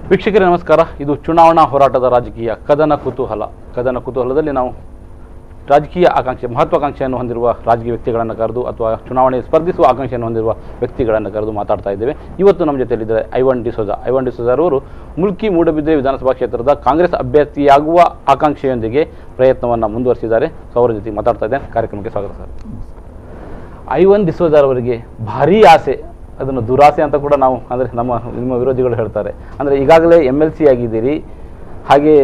ವೀಕ್ಷಕರೇ ನಮಸ್ಕಾರ. ಇದು ಚುನಾವಣಾ ಹೋರಾಟದ ರಾಜಕೀಯ ಕದನ ಕುತೂಹಲದಲ್ಲಿ ನಾವು ರಾಜಕೀಯ ಆಕಾಂಕ್ಷೆ ಮಹತ್ವಾಕಾಂಕ್ಷೆಯನ್ನು ಹೊಂದಿರುವ ರಾಜಕೀಯ ವ್ಯಕ್ತಿಗಳನ್ನು ಕರೆದು ಅಥವಾ ಚುನಾವಣೆ ಸ್ಪರ್ಧಿಸುವ ಆಕಾಂಕ್ಷೆಯನ್ನು ಹೊಂದಿರುವ ವ್ಯಕ್ತಿಗಳನ್ನು ಕರೆದು ಮಾತಾಡ್ತಾ ಇದ್ದೇವೆ. ಇವತ್ತು ನಮ್ಮ ಜೊತೆಯಲ್ಲಿದ್ದಾರೆ ಐವನ್ ಡಿಸೋಜಾ ಅವರು ಮುಲ್ಕಿ ಮೂಡಬಿದ್ರೆ ವಿಧಾನಸಭಾ ಕ್ಷೇತ್ರದ ಕಾಂಗ್ರೆಸ್ ಅಭ್ಯರ್ಥಿಯಾಗುವ ಆಕಾಂಕ್ಷೆಯೊಂದಿಗೆ ಪ್ರಯತ್ನವನ್ನು ಮುಂದುವರಿಸಿದ್ದಾರೆ. ಸೊ ಅವರ ಜೊತೆ ಮಾತಾಡ್ತಾ ಇದ್ದೇನೆ. ಕಾರ್ಯಕ್ರಮಕ್ಕೆ ಸ್ವಾಗತ ಸರ್. ಐವನ್ ಡಿಸೋಜಾ ಅವರಿಗೆ ಭಾರೀ ಆಸೆ, ಅದನ್ನು ದುರಾಸೆ ಅಂತ ಕೂಡ ನಾವು ಅಂದರೆ ನಿಮ್ಮ ವಿರೋಧಿಗಳು ಹೇಳ್ತಾರೆ. ಅಂದರೆ ಈಗಾಗಲೇ MLC ಆಗಿದ್ದೀರಿ, ಹಾಗೆ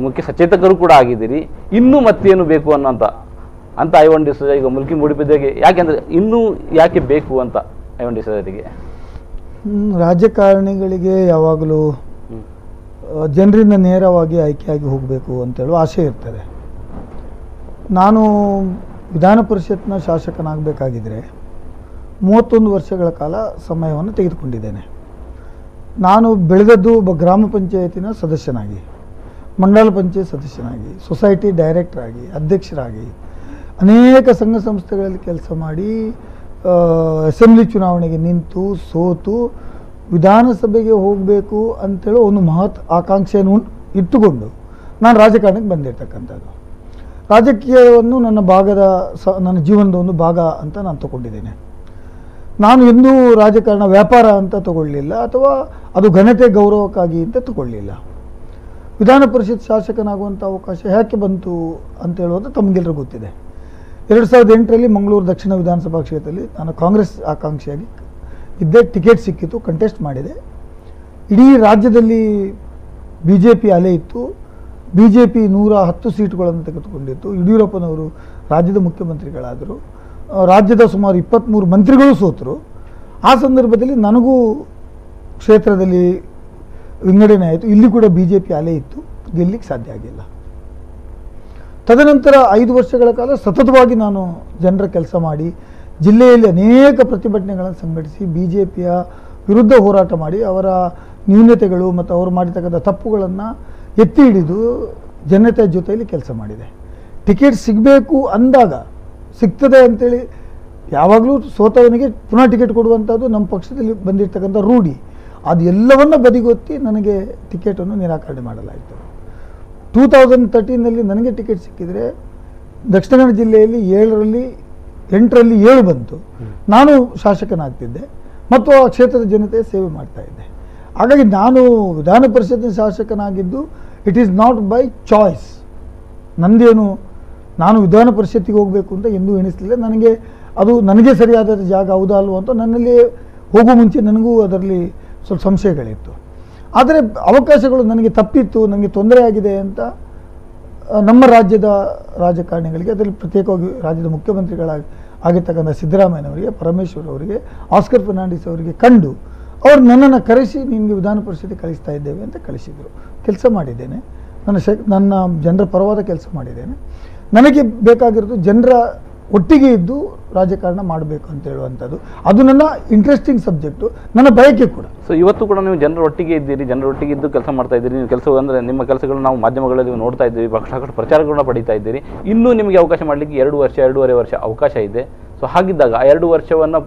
ಮುಖ್ಯ ಸಚೇತಕರು ಕೂಡ ಆಗಿದ್ದೀರಿ, ಇನ್ನೂ ಮತ್ತೇನು ಬೇಕು ಅಂತ ಐವನ್ ಡಿಸೋಜಾ ಈಗ ಮುಲ್ಕಿ ಮೂಡಬಿದ್ರೆಗೆ ಯಾಕೆಂದರೆ ಇನ್ನೂ ಯಾಕೆ ಬೇಕು ಅಂತ ಐವನ್ ಡಿಸೋಜಾರಿಗೆ? ರಾಜಕಾರಣಿಗಳಿಗೆ ಯಾವಾಗಲೂ ಜನರಿಂದ ನೇರವಾಗಿ ಆಯ್ಕೆಯಾಗಿ ಹೋಗಬೇಕು ಅಂತೇಳುವ ಆಸೆ ಇರ್ತದೆ. ನಾನು ವಿಧಾನ ಪರಿಷತ್ನ ಶಾಸಕನಾಗಬೇಕಾಗಿದ್ದರೆ 31 ವರ್ಷಗಳ ಕಾಲ ಸಮಯವನ್ನು ತೆಗೆದುಕೊಂಡಿದ್ದೇನೆ. ನಾನು ಬೆಳೆದದ್ದು ಒಬ್ಬ ಗ್ರಾಮ ಪಂಚಾಯತಿನ ಸದಸ್ಯನಾಗಿ, ಮಂಡಲ ಪಂಚಾಯತ್ ಸದಸ್ಯನಾಗಿ, ಸೊಸೈಟಿ ಡೈರೆಕ್ಟರ್ ಆಗಿ, ಅಧ್ಯಕ್ಷರಾಗಿ, ಅನೇಕ ಸಂಘ ಸಂಸ್ಥೆಗಳಲ್ಲಿ ಕೆಲಸ ಮಾಡಿ, ಅಸೆಂಬ್ಲಿ ಚುನಾವಣೆಗೆ ನಿಂತು ಸೋತು ವಿಧಾನಸಭೆಗೆ ಹೋಗಬೇಕು ಅಂತೇಳಿ ಒಂದು ಮಹತ್ ಆಕಾಂಕ್ಷೆಯನ್ನು ಇಟ್ಟುಕೊಂಡು ನಾನು ರಾಜಕಾರಣಕ್ಕೆ ಬಂದಿರ್ತಕ್ಕಂಥದ್ದು. ರಾಜಕೀಯವನ್ನು ನನ್ನ ಜೀವನದ ಒಂದು ಭಾಗ ಅಂತ ನಾನು ತಗೊಂಡಿದ್ದೇನೆ. ನಾನು ಎಂದೂ ರಾಜಕಾರಣ ವ್ಯಾಪಾರ ಅಂತ ತಗೊಳ್ಳಿಲ್ಲ, ಅಥವಾ ಅದು ಘನತೆ ಗೌರವಕ್ಕಾಗಿ ಅಂತ ತಗೊಳ್ಳಿಲ್ಲ. ವಿಧಾನ ಪರಿಷತ್ ಶಾಸಕನಾಗುವಂಥ ಅವಕಾಶ ಯಾಕೆ ಬಂತು ಅಂತ ಹೇಳುವುದು ತಮಗೆಲ್ಲರೂ ಗೊತ್ತಿದೆ. 2008ರಲ್ಲಿ ಮಂಗಳೂರು ದಕ್ಷಿಣ ವಿಧಾನಸಭಾ ಕ್ಷೇತ್ರದಲ್ಲಿ ನಾನು ಕಾಂಗ್ರೆಸ್ ಆಕಾಂಕ್ಷಿಯಾಗಿ ಇದ್ದೆ. ಟಿಕೆಟ್ ಸಿಕ್ಕಿತು, ಕಂಟೆಸ್ಟ್ ಮಾಡಿದೆ. ಇಡೀ ರಾಜ್ಯದಲ್ಲಿ BJP ಅಲೆ ಇತ್ತು. BJP 110 ಸೀಟುಗಳನ್ನು ತೆಗೆದುಕೊಂಡಿತ್ತು. ಯಡಿಯೂರಪ್ಪನವರು ರಾಜ್ಯದ ಮುಖ್ಯಮಂತ್ರಿಗಳಾದರು. ರಾಜ್ಯದ ಸುಮಾರು 23 ಮಂತ್ರಿಗಳು ಸೋತರು. ಆ ಸಂದರ್ಭದಲ್ಲಿ ನನಗೂ ಕ್ಷೇತ್ರದಲ್ಲಿ ವಿಂಗಡಣೆ ಆಯಿತು. ಇಲ್ಲಿ ಕೂಡ BJP ಅಲೆ ಇತ್ತು, ಗೆಲ್ಲಿಕ್ಕೆ ಸಾಧ್ಯ ಆಗಿಲ್ಲ. ತದನಂತರ 5 ವರ್ಷಗಳ ಕಾಲ ಸತತವಾಗಿ ನಾನು ಜನರ ಕೆಲಸ ಮಾಡಿ, ಜಿಲ್ಲೆಯಲ್ಲಿ ಅನೇಕ ಪ್ರತಿಭಟನೆಗಳನ್ನು ಸಂಘಟಿಸಿ BJPಯ ವಿರುದ್ಧ ಹೋರಾಟ ಮಾಡಿ, ಅವರ ನ್ಯೂನತೆಗಳು ಮತ್ತು ಅವರು ಮಾಡಿರ್ತಕ್ಕಂಥ ತಪ್ಪುಗಳನ್ನು ಎತ್ತಿ ಹಿಡಿದು ಜನತೆಯ ಜೊತೆಯಲ್ಲಿ ಕೆಲಸ ಮಾಡಿದೆ. ಟಿಕೆಟ್ ಸಿಗಬೇಕು ಅಂದಾಗ ಸಿಗ್ತದೆ ಅಂತೇಳಿ ಯಾವಾಗಲೂ ಸೋತವನಿಗೆ ಪುನಃ ಟಿಕೆಟ್ ಕೊಡುವಂಥದ್ದು ನಮ್ಮ ಪಕ್ಷದಲ್ಲಿ ಬಂದಿರತಕ್ಕಂಥ ರೂಢಿ. ಅದು ಎಲ್ಲವನ್ನ ಬದಿಗೊತ್ತಿ ನನಗೆ ಟಿಕೆಟನ್ನು ನಿರಾಕರಣೆ ಮಾಡಲಾಯಿತು. 2013ನಲ್ಲಿ ನನಗೆ ಟಿಕೆಟ್ ಸಿಕ್ಕಿದರೆ ದಕ್ಷಿಣ ಕನ್ನಡ ಜಿಲ್ಲೆಯಲ್ಲಿ 8ರಲ್ಲಿ 7 ಬಂತು. ನಾನು ಶಾಸಕನಾಗ್ತಿದ್ದೆ ಮತ್ತು ಆ ಕ್ಷೇತ್ರದ ಜನತೆಯ ಸೇವೆ ಮಾಡ್ತಾ ಇದ್ದೆ. ಹಾಗಾಗಿ ನಾನು ವಿಧಾನ ಪರಿಷತ್ತಿನ ಶಾಸಕನಾಗಿದ್ದು it is not by choice. ನಂದೇನು ನಾನು ವಿಧಾನ ಪರಿಷತ್ತಿಗೆ ಹೋಗಬೇಕು ಅಂತ ಎಂದೂ ಎಣಿಸಲಿಲ್ಲ. ನನಗೆ ಸರಿಯಾದ ಜಾಗ ಹೌದಾ ಅಲ್ವೋ ಅಂತ ನನ್ನಲ್ಲಿ ಹೋಗುವ ಮುಂಚೆ ನನಗೂ ಅದರಲ್ಲಿ ಸ್ವಲ್ಪ ಸಂಶಯಗಳಿತ್ತು. ಆದರೆ ಅವಕಾಶಗಳು ನನಗೆ ತಪ್ಪಿತ್ತು, ನನಗೆ ತೊಂದರೆ ಆಗಿದೆ ಅಂತ ನಮ್ಮ ರಾಜ್ಯದ ರಾಜಕಾರಣಿಗಳಿಗೆ, ಅದರಲ್ಲಿ ಪ್ರತ್ಯೇಕವಾಗಿ ರಾಜ್ಯದ ಮುಖ್ಯಮಂತ್ರಿಗಳಾಗಿರ್ತಕ್ಕಂಥ ಸಿದ್ದರಾಮಯ್ಯನವರಿಗೆ, ಪರಮೇಶ್ವರ್ ಅವರಿಗೆ, ಆಸ್ಕರ್ ಫರ್ನಾಂಡಿಸ್ ಅವರಿಗೆ ಕಂಡು ಅವರು ನನ್ನನ್ನು ಕರೆಸಿ ನಿಮಗೆ ವಿಧಾನ ಪರಿಷತ್ತಿಗೆ ಕಳಿಸ್ತಾ ಇದ್ದೇವೆ ಅಂತ ಕಳಿಸಿದರು. ಕೆಲಸ ಮಾಡಿದ್ದೇನೆ. ನನ್ನ ಜನರ ಪರವಾದ ಕೆಲಸ ಮಾಡಿದ್ದೇನೆ. ನನಗೆ ಬೇಕಾಗಿರೋದು ಜನರ ಒಟ್ಟಿಗೆ ಇದ್ದು ರಾಜಕಾರಣ ಮಾಡಬೇಕು ಅಂತ ಹೇಳುವಂಥದ್ದು. ಅದು ನನ್ನ ಇಂಟ್ರೆಸ್ಟಿಂಗ್ ಸಬ್ಜೆಕ್ಟು, ನನ್ನ ಬಯಕೆ ಕೂಡ. ಸೊ ಇವತ್ತು ಕೂಡ ನೀವು ಜನರ ಒಟ್ಟಿಗೆ ಇದ್ದೀರಿ, ಜನರ ಒಟ್ಟಿಗೆ ಇದ್ದು ಕೆಲಸ ಮಾಡ್ತಾ ಇದ್ದೀರಿ. ನೀವು ಕೆಲಸ ಅಂದರೆ ನಿಮ್ಮ ಕೆಲಸಗಳು ನಾವು ಮಾಧ್ಯಮಗಳಲ್ಲಿ ನೋಡ್ತಾ ಇದ್ದೀವಿ, ಸಾಕಷ್ಟು ಪ್ರಚಾರಗಳನ್ನ ಪಡೀತಾ ಇದ್ದೀರಿ. ಇನ್ನೂ ನಿಮಗೆ ಅವಕಾಶ ಮಾಡಲಿಕ್ಕೆ 2-2.5 ವರ್ಷ ಅವಕಾಶ ಇದೆ. ಸೊ ಹಾಗಿದ್ದಾಗ ಆ 2 ವರ್ಷವನ್ನು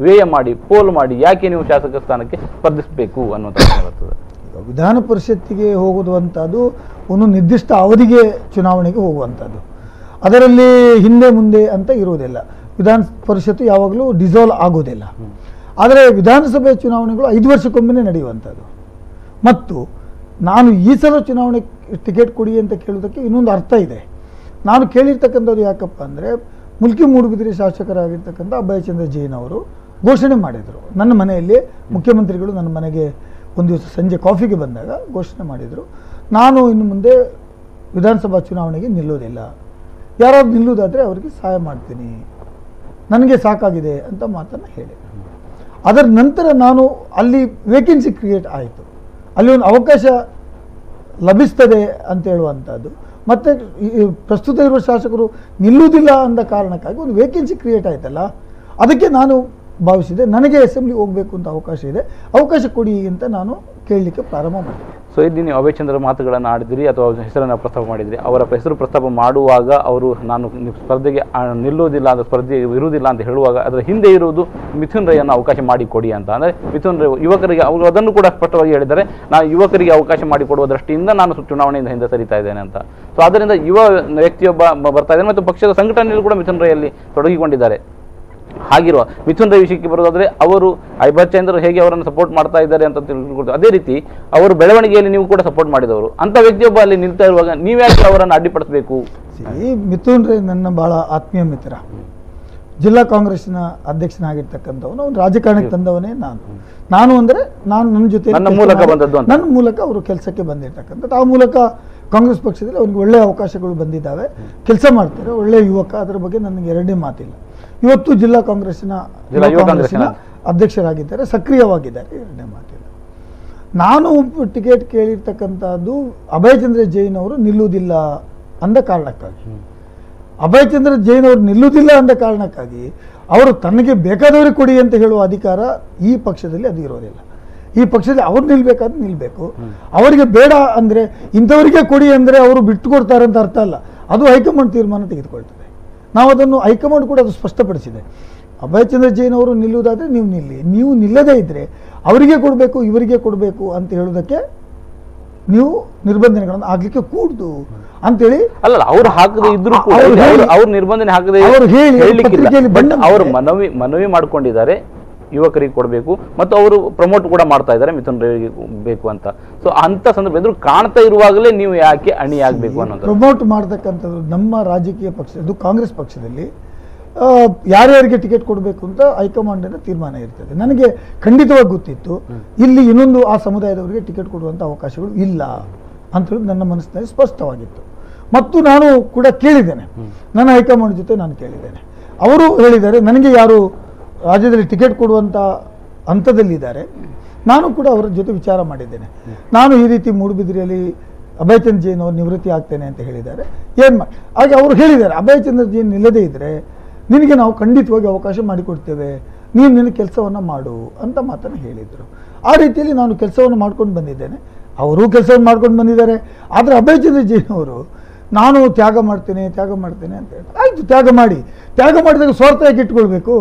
ವ್ಯಯ ಮಾಡಿ, ಪೋಲ್ ಮಾಡಿ ಯಾಕೆ ನೀವು ಶಾಸಕ ಸ್ಥಾನಕ್ಕೆ ಸ್ಪರ್ಧಿಸಬೇಕು ಅನ್ನುವಂಥ ಬರ್ತದೆ. ವಿಧಾನ ಪರಿಷತ್ತಿಗೆ ಹೋಗುವಂಥದ್ದು ಒಂದು ನಿರ್ದಿಷ್ಟ ಅವಧಿಗೆ ಚುನಾವಣೆಗೆ ಹೋಗುವಂಥದ್ದು. ಅದರಲ್ಲಿ ಹಿಂದೆ ಮುಂದೆ ಅಂತ ಇರುವುದಿಲ್ಲ. ವಿಧಾನ ಪರಿಷತ್ತು ಯಾವಾಗಲೂ ಡಿಸಾಲ್ವ್ ಆಗೋದಿಲ್ಲ. ಆದರೆ ವಿಧಾನಸಭೆ ಚುನಾವಣೆಗಳು 5 ವರ್ಷಕ್ಕೊಮ್ಮೆ ನಡೆಯುವಂಥದ್ದು. ಮತ್ತು ನಾನು ಈ ಸಲ ಚುನಾವಣೆ ಟಿಕೆಟ್ ಕೊಡಿ ಅಂತ ಕೇಳೋದಕ್ಕೆ ಇನ್ನೊಂದು ಅರ್ಥ ಇದೆ. ನಾನು ಕೇಳಿರ್ತಕ್ಕಂಥದ್ದು ಯಾಕಪ್ಪ ಅಂದರೆ, ಮುಲ್ಕಿ ಮೂಡಬಿದ್ರೆ ಶಾಸಕರಾಗಿರ್ತಕ್ಕಂಥ ಅಭಯಚಂದ್ರ ಜೈನ್ ಅವರು ಘೋಷಣೆ ಮಾಡಿದರು. ನನ್ನ ಮನೆಯಲ್ಲಿ ಮುಖ್ಯಮಂತ್ರಿಗಳು ನನ್ನ ಮನೆಗೆ ಒಂದು ದಿವಸ ಸಂಜೆ ಕಾಫಿಗೆ ಬಂದಾಗ ಘೋಷಣೆ ಮಾಡಿದರು, ನಾನು ಇನ್ನು ಮುಂದೆ ವಿಧಾನಸಭಾ ಚುನಾವಣೆಗೆ ನಿಲ್ಲೋದಿಲ್ಲ, ಯಾರಾದ್ರು ನಿಲ್ಲೋದಾದರೆ ಅವರಿಗೆ ಸಹಾಯ ಮಾಡ್ತೀನಿ, ನನಗೆ ಸಾಕಾಗಿದೆ ಅಂತ ಮಾತನ್ನು ಹೇಳಿ. ಅದರ ನಂತರ ನಾನು ಅಲ್ಲಿ ವೇಕೆನ್ಸಿ ಕ್ರಿಯೇಟ್ ಆಯಿತು, ಅಲ್ಲಿ ಒಂದು ಅವಕಾಶ ಲಭಿಸ್ತದೆ ಅಂತ ಹೇಳುವಂಥದ್ದು. ಮತ್ತು ಪ್ರಸ್ತುತ ಇರುವ ಶಾಸಕರು ನಿಲ್ಲುವುದಿಲ್ಲ ಅಂದ ಕಾರಣಕ್ಕಾಗಿ ಒಂದು ವೇಕೆನ್ಸಿ ಕ್ರಿಯೇಟ್ ಆಯ್ತಲ್ಲ, ಅದಕ್ಕೆ ನಾನು ಭಾವಿಸಿದೆ ನನಗೆ ಅಸೆಂಬ್ಲಿ ಹೋಗಬೇಕು ಅಂತ ಅವಕಾಶ ಇದೆ, ಅವಕಾಶ ಕೊಡಿ ಅಂತ ನಾನು ಕೇಳಲಿಕ್ಕೆ ಪ್ರಾರಂಭ ಮಾಡಿದೆ. ಸೊ ಇಲ್ಲಿ ನೀವು ಅಭಯ್ ಚಂದ್ರ ಮಾತುಗಳನ್ನು ಆಡಿದಿರಿ ಅಥವಾ ಹೆಸರನ್ನು ಪ್ರಸ್ತಾಪ ಮಾಡಿದಿರಿ. ಅವರ ಹೆಸರು ಪ್ರಸ್ತಾಪ ಮಾಡುವಾಗ ಅವರು ನಾನು ಸ್ಪರ್ಧೆಗೆ ನಿಲ್ಲುವುದಿಲ್ಲ ಅಂತ, ಸ್ಪರ್ಧೆ ಇರುವುದಿಲ್ಲ ಅಂತ ಹೇಳುವಾಗ ಅದರ ಹಿಂದೆ ಇರುವುದು ಮಿಥುನ್ ರೈಯನ್ನು ಅವಕಾಶ ಮಾಡಿಕೊಡಿ ಅಂತ. ಅಂದರೆ ಮಿಥುನ್ ರೈ ಯುವಕರಿಗೆ ಅವರು ಅದನ್ನು ಕೂಡ ಸ್ಪಷ್ಟವಾಗಿ ಹೇಳಿದ್ದಾರೆ, ನಾನು ಯುವಕರಿಗೆ ಅವಕಾಶ ಮಾಡಿಕೊಡುವ ದೃಷ್ಟಿಯಿಂದ ನಾನು ಚುನಾವಣೆಯಿಂದ ಹಿಂದೆ ಸರಿತಾ ಇದ್ದೇನೆ ಅಂತ. ಸೊ ಆದ್ದರಿಂದ ಯುವ ವ್ಯಕ್ತಿಯೊಬ್ಬ ಬರ್ತಾ ಇದ್ದಾನೆ ಮತ್ತು ಪಕ್ಷದ ಸಂಘಟನೆಯಲ್ಲಿ ಕೂಡ ಮಿಥುನ್ ರೈಯಲ್ಲಿ ತೊಡಗಿಕೊಂಡಿದ್ದಾರೆ. ಹಾಗಿರುವ ಮಿಥುನ್ ರೈ ವಿಷಯಕ್ಕೆ ಬರೋದಾದರೆ ಅವರು ಅಭಯ್ ಚಂದ್ರ ಹೇಗೆ ಅವರನ್ನು ಸಪೋರ್ಟ್ ಮಾಡ್ತಾ ಇದ್ದಾರೆ ಅಂತ ತಿಳ್ಕೊಳ್ತೀವಿ, ಅದೇ ರೀತಿ ಅವರು ಬೆಳವಣಿಗೆಯಲ್ಲಿ ನೀವು ಕೂಡ ಸಪೋರ್ಟ್ ಮಾಡಿದವರು. ಅಂಥ ವ್ಯಕ್ತಿಯೊಬ್ಬ ಅಲ್ಲಿ ನಿಲ್ತಾ ಇರುವಾಗ ನೀವ್ಯಾಕೆ ಅವರನ್ನು ಅಡ್ಡಿಪಡಿಸಬೇಕು? ಮಿಥುನ್ ರೈ ನನ್ನ ಬಹಳ ಆತ್ಮೀಯ ಮಿತ್ರ, ಜಿಲ್ಲಾ ಕಾಂಗ್ರೆಸ್ನ ಅಧ್ಯಕ್ಷನಾಗಿರ್ತಕ್ಕಂಥವನು, ಅವನು ರಾಜಕಾರಣಕ್ಕೆ ತಂದವನೇ ನಾನು ಅಂದರೆ ನಾನು ನನ್ನ ಜೊತೆ ನನ್ನ ಮೂಲಕ ಬಂದದ್ದು, ನನ್ನ ಮೂಲಕ ಅವರು ಕೆಲಸಕ್ಕೆ ಬಂದಿರ್ತಕ್ಕಂಥದ್ದು. ಆ ಮೂಲಕ ಕಾಂಗ್ರೆಸ್ ಪಕ್ಷದಲ್ಲಿ ಅವನಿಗೆ ಒಳ್ಳೆಯ ಅವಕಾಶಗಳು ಬಂದಿದ್ದಾವೆ, ಕೆಲಸ ಮಾಡ್ತಾರೆ, ಒಳ್ಳೆಯ ಯುವಕ, ಅದರ ಬಗ್ಗೆ ನನಗೆ ಎರಡನೇ ಮಾತಿಲ್ಲ. ಇವತ್ತು ಜಿಲ್ಲಾ ಕಾಂಗ್ರೆಸ್ಸಿನ ಅಧ್ಯಕ್ಷರಾಗಿದ್ದಾರೆ, ಸಕ್ರಿಯವಾಗಿದ್ದಾರೆ, ಎರಡನೇ ಮಾತಿಲ್ಲ. ನಾನು ಟಿಕೆಟ್ ಕೇಳಿರ್ತಕ್ಕಂಥದ್ದು ಅಭಯ್ ಚಂದ್ರ ಜೈನ್ ಅವರು ನಿಲ್ಲುವುದಿಲ್ಲ ಅಂದ ಕಾರಣಕ್ಕಾಗಿ. ಅಭಯ್ ಚಂದ್ರ ಜೈನ್ ಅವರು ನಿಲ್ಲುವುದಿಲ್ಲ ಅಂದ ಕಾರಣಕ್ಕಾಗಿ ಅವರು ತನಗೆ ಬೇಕಾದವರಿಗೆ ಕೊಡಿ ಅಂತ ಹೇಳುವ ಅಧಿಕಾರ ಈ ಪಕ್ಷದಲ್ಲಿ ಅದು ಇರೋದಿಲ್ಲ. ಈ ಪಕ್ಷದಲ್ಲಿ ಅವ್ರು ನಿಲ್ಬೇಕಾದ್ರೆ ನಿಲ್ಬೇಕು, ಅವರಿಗೆ ಬೇಡ ಅಂದರೆ ಇಂಥವರಿಗೆ ಕೊಡಿ ಅಂದರೆ ಅವರು ಬಿಟ್ಟುಕೊಡ್ತಾರೆ ಅಂತ ಅರ್ಥ ಅಲ್ಲ, ಅದು ಹೈಕಮಾಂಡ್ ತೀರ್ಮಾನ ತೆಗೆದುಕೊಳ್ತದೆ. ನಾವು ಅದನ್ನು ಹೈಕಮಾಂಡ್ ಕೂಡ ಅದು ಸ್ಪಷ್ಟಪಡಿಸಿದೆ. ಅಭಯ್ ಚಂದ್ರ ಜೈನ್ ಅವರು ನಿಲ್ಲುವುದಾದರೆ ನೀವು ನಿಲ್ಲಿ, ನೀವು ನಿಲ್ಲದೇ ಇದ್ದರೆ ಅವರಿಗೆ ಕೊಡಬೇಕು ಇವರಿಗೆ ಕೊಡಬೇಕು ಅಂತ ಹೇಳೋದಕ್ಕೆ ನೀವು ನಿರ್ಬಂಧನೆಗಳನ್ನು ಆಗ್ಲಿಕ್ಕೆ ಕೂಡ್ದು ಅಂತೇಳಿ ಅಲ್ಲ, ಅವ್ರು ಹಾಕದೇ ಇದ್ರು ಕೂಡ ಅವ್ರು ನಿರ್ಬಂಧನೆ ಹಾಕದೆ ಅವರು ಮನವಿ ಮಾಡ್ಕೊಂಡಿದ್ದಾರೆ, ಯುವಕರಿಗೆ ಕೊಡಬೇಕು ಮತ್ತು ಅವರು ಪ್ರಮೋಟ್ ಕೂಡ ಮಾಡ್ತಾ ಇದ್ದಾರೆ ಮಿಥುನ್ ರೈಗೆ ಬೇಕು ಅಂತ. ಸೊ ಅಂತ ಸಂದರ್ಭ ಎದುರು ಕಾಣ್ತಾ ಇರುವಾಗಲೇ ನೀವು ಯಾಕೆ ಅಣಿಯಾಗಬೇಕು ಅನ್ನೋದು? ಪ್ರಮೋಟ್ ಮಾಡ್ತಕ್ಕಂಥದ್ದು ನಮ್ಮ ರಾಜಕೀಯ ಪಕ್ಷ, ಅದು ಕಾಂಗ್ರೆಸ್ ಪಕ್ಷದಲ್ಲಿ ಯಾರ್ಯಾರಿಗೆ ಟಿಕೆಟ್ ಕೊಡಬೇಕು ಅಂತ ಹೈಕಮಾಂಡಿನ ತೀರ್ಮಾನ ಇರ್ತದೆ. ನನಗೆ ಖಂಡಿತವಾಗಿ ಗೊತ್ತಿತ್ತು ಇಲ್ಲಿ ಇನ್ನೊಂದು ಆ ಸಮುದಾಯದವರಿಗೆ ಟಿಕೆಟ್ ಕೊಡುವಂಥ ಅವಕಾಶಗಳು ಇಲ್ಲ ಅಂತ ಹೇಳಿ ನನ್ನ ಮನಸ್ಸಿನಲ್ಲಿ ಸ್ಪಷ್ಟವಾಗಿತ್ತು. ಮತ್ತು ನಾನು ಕೂಡ ಕೇಳಿದ್ದೇನೆ, ನನ್ನ ಹೈಕಮಾಂಡ್ ಜೊತೆ ನಾನು ಕೇಳಿದ್ದೇನೆ. ಅವರು ಹೇಳಿದ್ದಾರೆ ನನಗೆ ಯಾರು ರಾಜ್ಯದಲ್ಲಿ ಟಿಕೆಟ್ ಕೊಡುವಂಥ ಹಂತದಲ್ಲಿದ್ದಾರೆ, ನಾನು ಕೂಡ ಅವರ ಜೊತೆ ವಿಚಾರ ಮಾಡಿದ್ದೇನೆ. ನಾನು ಈ ರೀತಿ ಮೂಡುಬಿದಿರೆಯಲ್ಲಿ ಅಭಯ್ ಚಂದ್ರ ಜೈನ್ ಅವರು ನಿವೃತ್ತಿ ಆಗ್ತೇನೆ ಅಂತ ಹೇಳಿದ್ದಾರೆ, ಏನು ಮಾಡಿ ಹಾಗೆ ಅವರು ಹೇಳಿದ್ದಾರೆ, ಅಭಯ್ ಚಂದ್ರ ಜೈನ್ ನಿಲ್ಲದೇ ಇದ್ದರೆ ನಿನಗೆ ನಾವು ಖಂಡಿತವಾಗಿ ಅವಕಾಶ ಮಾಡಿಕೊಡ್ತೇವೆ, ನೀನು ನಿನ್ನ ಕೆಲಸವನ್ನು ಮಾಡು ಅಂತ ಮಾತನ್ನು ಹೇಳಿದರು. ಆ ರೀತಿಯಲ್ಲಿ ನಾನು ಕೆಲಸವನ್ನು ಮಾಡ್ಕೊಂಡು ಬಂದಿದ್ದೇನೆ, ಅವರೂ ಕೆಲಸವನ್ನು ಮಾಡ್ಕೊಂಡು ಬಂದಿದ್ದಾರೆ. ಆದರೆ ಅಭಯ್ ಚಂದ್ರ ಜೈನ್ ಅವರು ನಾನು ತ್ಯಾಗ ಮಾಡ್ತೇನೆ ಅಂತ ಹೇಳಿ, ಆಯಿತು ತ್ಯಾಗ ಮಾಡಿದಾಗ ಸ್ವಾರ್ಥ ಯಾಕೆ ಇಟ್ಕೊಳ್ಬೇಕು?